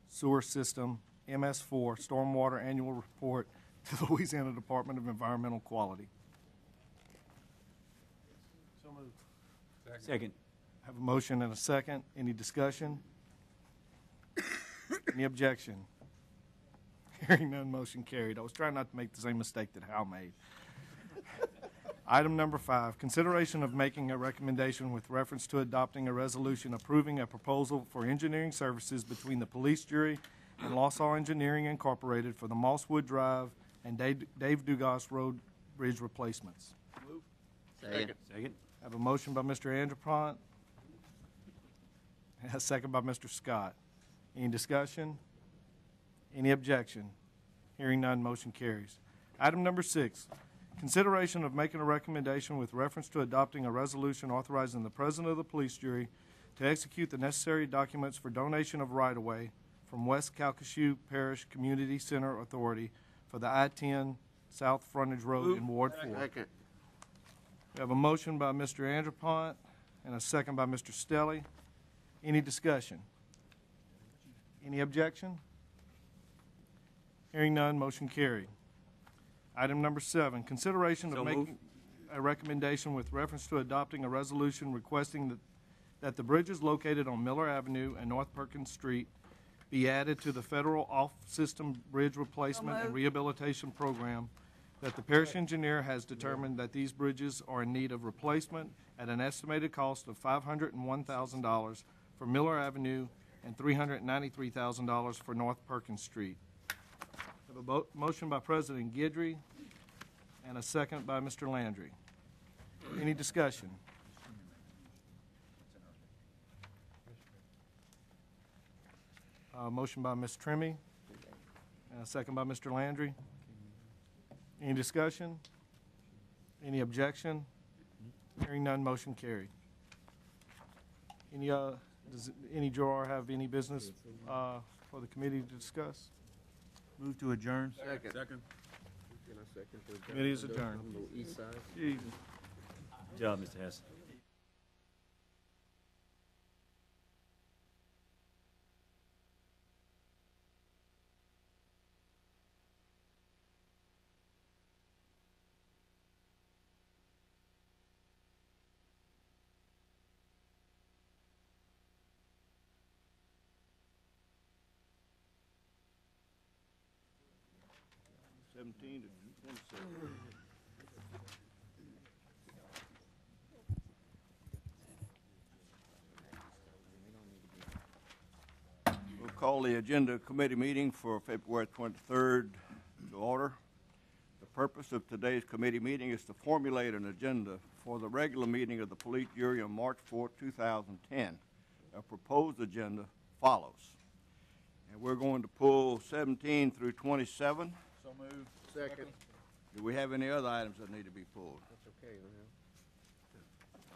sewer system, MS4, stormwater annual report to the Louisiana Department of Environmental Quality. Second. Have a motion and a second. Any discussion? Any objection? Hearing none, motion carried. I was trying not to make the same mistake that Hal made. Item number 5, consideration of making a recommendation with reference to adopting a resolution approving a proposal for engineering services between the police jury and Lawsaw Engineering Incorporated for the Mosswood Drive and Dave Dugas Road bridge replacements. Second. I have a motion by Mr. Andrepont, and a second by Mr. Scott. Any discussion? Any objection? Hearing none, motion carries. Item number 6, consideration of making a recommendation with reference to adopting a resolution authorizing the president of the police jury to execute the necessary documents for donation of right-of-way from West Calcasieu Parish Community Center Authority for the I-10 South Frontage Road in Ward 4. Second. We have a motion by Mr. Andrepont and a second by Mr. Stelly. Any discussion? Any objection? Hearing none, motion carried. Item number 7, consideration of making a recommendation with reference to adopting a resolution requesting that the bridges located on Miller Avenue and North Perkins Street be added to the federal off-system bridge replacement and rehabilitation program that the parish engineer has determined that these bridges are in need of replacement at an estimated cost of $501,000 for Miller Avenue and $393,000 for North Perkins Street. I have a motion by President Guidry and a second by Mr. Landry. Any discussion? Motion by Ms. Trimmy and a second by Mr. Landry. Any discussion? Any objection? Hearing none, motion carried. Does any drawer have any business for the committee to discuss? Move to adjourn. Second. Committee is adjourned. Good job, Mr. Hess. To 27. We'll call the agenda committee meeting for February 23rd to order. The purpose of today's committee meeting is to formulate an agenda for the regular meeting of the Police Jury on March 4, 2010. A proposed agenda follows. And we're going to pull 17 through 27. So moved. Second. Do we have any other items that need to be pulled? That's okay.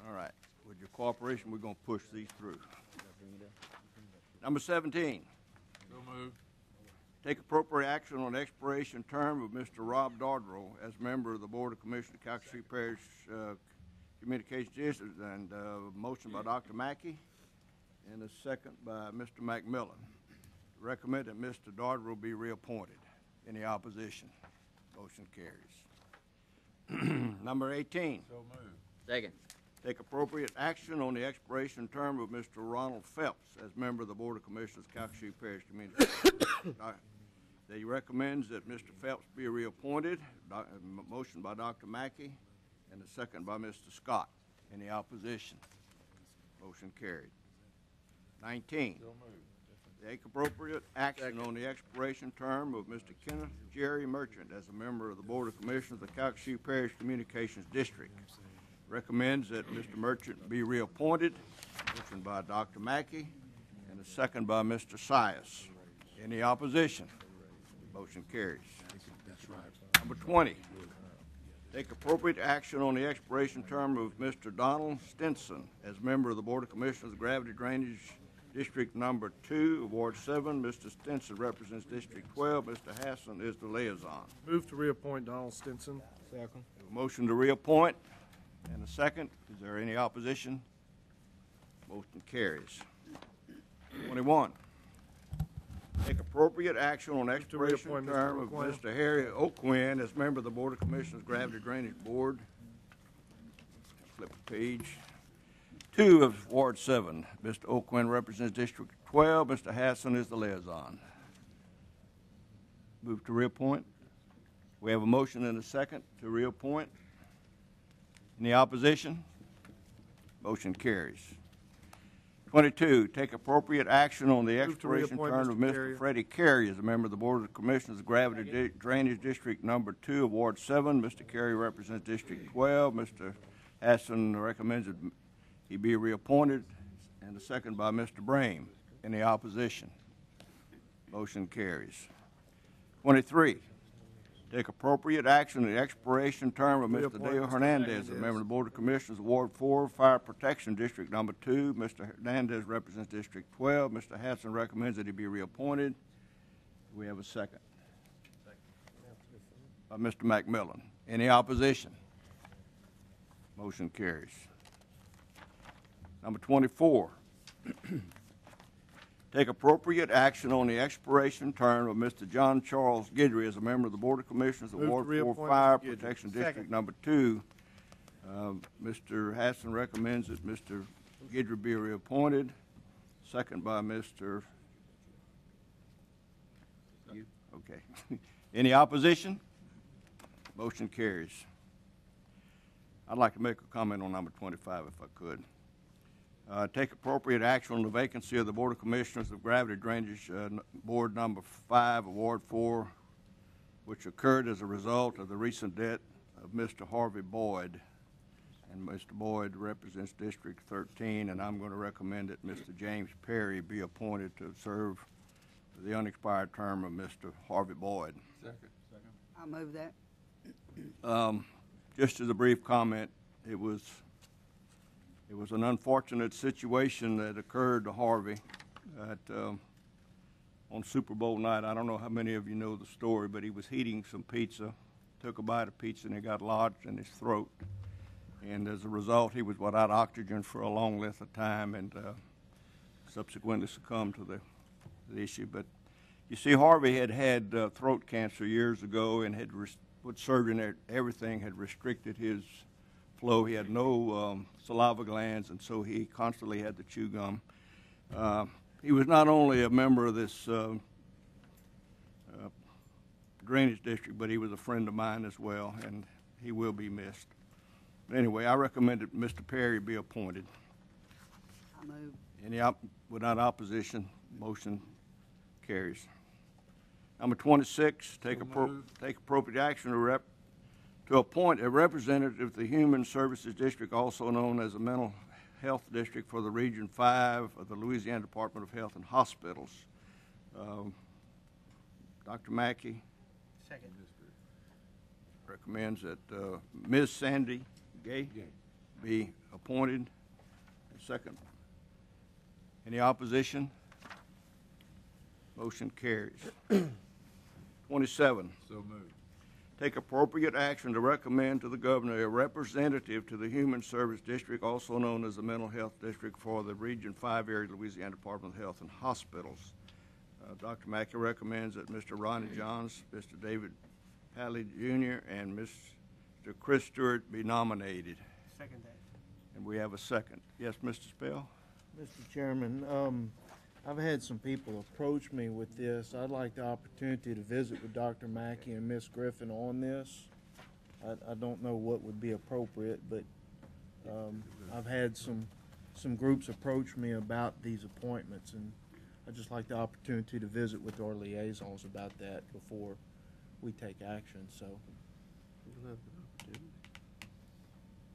All right. With your cooperation, we're going to push these through. Number 17. So moved. Take appropriate action on the expiration term of Mr. Rob Dodrell as member of the Board of Commissioners of Calcasieu Parish Communications District, and motion by Dr. Mackey and a second by Mr. McMillan. Recommend that Mr. Dodrell be reappointed. Any opposition? Motion carries. Number 18. So moved. Second. Take appropriate action on the expiration term of Mr. Ronald Phelps as member of the Board of Commissioners of Calcasieu Parish Communications. They recommends that Mr. Phelps be reappointed. Motion by Dr. Mackey and a second by Mr. Scott. Any opposition? Motion carried. 19. So moved. Take appropriate action on the expiration term of Mr. Kenneth Jerry Merchant as a member of the Board of Commissioners of the Calcasieu Parish Communications District. Recommends that Mr. Merchant be reappointed. Motion by Dr. Mackey and a second by Mr. Sias. Any opposition? Motion carries. Number 20. Take appropriate action on the expiration term of Mr. Donald Stinson as member of the Board of Commissioners of Gravity Drainage District Number 2, Ward 7. Mr. Stinson represents District 12. Mr. Hassan is the liaison. Move to reappoint Donald Stinson. Second. A motion to reappoint and a second. Is there any opposition? Motion carries. 21. Take appropriate action on expiration reappoint Mr. term of O'Quinn. Mr. Harry O'Quinn as member of the Board of Commissioners Gravity Drainage Board. Flip the page. 2 of Ward 7. Mr. O'Quinn represents District 12. Mr. Hassan is the liaison. Move to reappoint. We have a motion and a second to reappoint. Any opposition? Motion carries. 22, take appropriate action on the expiration reappoint term of Mr. Mr. Carrier. Freddie Carey as a member of the Board of Commissioners of Gravity Drainage District Number 2 of Ward 7. Mr. Carey represents District 12. Mr. Hassan recommends that he be reappointed, and a second by Mr. Brame. Any opposition? Motion carries. 23, take appropriate action on the expiration term of Mr. Reappoint Dale Mr. Hernandez, a Hernandez. member of the Board of Commissioners of Ward 4, Fire Protection District Number 2. Mr. Hernandez represents District 12. Mr. Hassan recommends that he be reappointed. Do we have a second? By Mr. McMillan. Any opposition? Motion carries. Number 24, take appropriate action on the expiration term of Mr. John Charles Guidry as a member of the Board of Commissioners of Move to Ward 4 reappoint Fire Mr. Guidry. Protection Second. District Number 2. Mr. Hassan recommends that Mr. Guidry be reappointed. Second by Mr. You? Okay. Any opposition? Motion carries. I'd like to make a comment on number 25 if I could. Take appropriate action on the vacancy of the Board of Commissioners of Gravity Drainage Board number 5, Award 4, which occurred as a result of the recent death of Mr. Harvey Boyd. And Mr. Boyd represents District 13, and I'm going to recommend that Mr. James Perry be appointed to serve for the unexpired term of Mr. Harvey Boyd. I'll move that. Just as a brief comment, it was an unfortunate situation that occurred to Harvey on Super Bowl night. I don't know how many of you know the story, but he was eating some pizza, took a bite of pizza, and it got lodged in his throat. And as a result, he was without oxygen for a long length of time and subsequently succumbed to the issue. But you see, Harvey had throat cancer years ago and had put surgery in everything, had restricted his flow. He had no saliva glands, and so he constantly had to chew gum. He was not only a member of this drainage district, but he was a friend of mine as well, and he will be missed. But anyway, I recommend that Mr. Perry be appointed. I'll move. Any without opposition, motion carries. Number 26, take appropriate action to appoint a representative of the Human Services District, also known as the Mental Health District, for the Region 5 of the Louisiana Department of Health and Hospitals. Dr. Mackey Second. recommends that Ms. Sandy Gay be appointed. Second. Any opposition? Motion carries. 27. So moved. Take appropriate action to recommend to the governor a representative to the Human Service District, also known as the Mental Health District, for the Region 5 area of Louisiana Department of Health and Hospitals. Dr. Mackey recommends that Mr. Ronnie Johns, Mr. David Pally Jr., and Mr. Chris Stewart be nominated. Second that. And we have a second. Yes, Mr. Spell? Mr. Chairman, I've had some people approach me with this. I'd like the opportunity to visit with Dr. Mackey and Ms. Griffin on this. I don't know what would be appropriate, but I've had some groups approach me about these appointments, and I'd just like the opportunity to visit with our liaisons about that before we take action, so.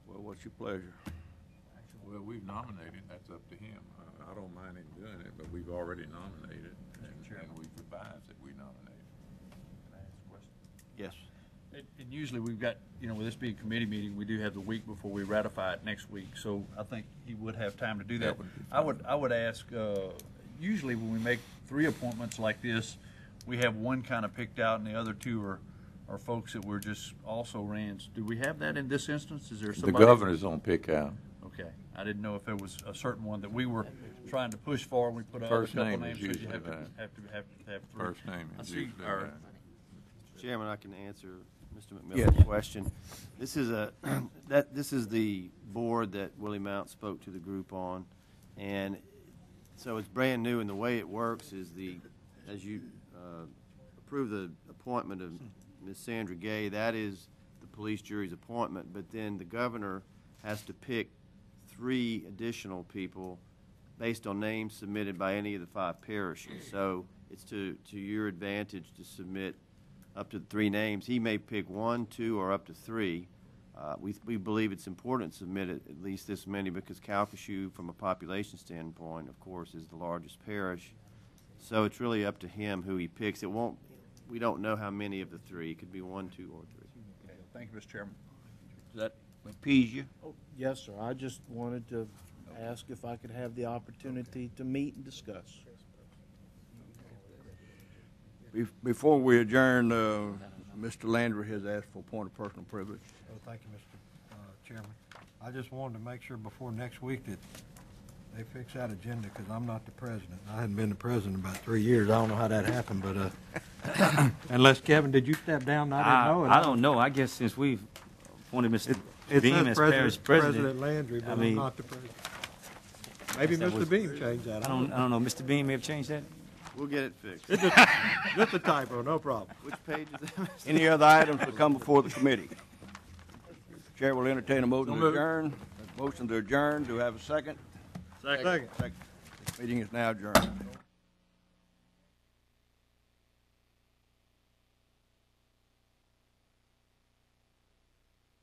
Well, what's your pleasure? Well, we've nominated, that's up to him. I don't mind him doing it, but we've already nominated, and we've advised that we nominated. Can I ask a question? Yes. And usually we've got, with this being a committee meeting, we do have the week before we ratify it next week, so I think he would have time to do that. I would ask, usually when we make 3 appointments like this, we have one kind of picked out and the other 2 are folks that were just also rans. Do we have that in this instance? Is there somebody? The governor's on pick out. Okay. I didn't know if there was a certain one that we were trying to push for, and we put out a First couple name names, is so you usually have to that. have 3. First name I is see. usually All right. that. Chairman, I can answer Mr. Yes. McMillan's question. This is this is the board that Willie Mount spoke to the group on, and so it's brand new. And the way it works is as you approve the appointment of Ms. Sandra Gay, that is the police jury's appointment. But then the governor has to pick 3 additional people based on names submitted by any of the 5 parishes. So it's to your advantage to submit up to 3 names. He may pick 1, 2, or up to 3. We believe it's important to submit at least this many because Calcasieu, from a population standpoint, of course, is the largest parish. So it's really up to him who he picks. We don't know how many of the 3. It could be 1, 2, or 3. Okay. Thank you, Mr. Chairman. Does that appease you? Oh, yes, sir. I just wanted to ask if I could have the opportunity to meet and discuss. Before we adjourn, Mr. Landry has asked for a point of personal privilege. Oh, thank you, Mr. Chairman. I just wanted to make sure before next week that they fix that agenda, because I'm not the president. I hadn't been the president in about 3 years. I don't know how that happened, but unless, Kevin, did you step down? I didn't know. I don't know. I guess since we've appointed Mr. It Beam says as parish President Landry, but I mean, I'm not the president. Maybe Mr. Beam changed that. I don't know. Mr. Beam may have changed that? We'll get it fixed. Just a typo, no problem. Which page is that? Any other items to come before the committee? Chair will entertain a motion So to moved. adjourn. Motion to adjourn. Do I have a second? Second. Meeting is now adjourned.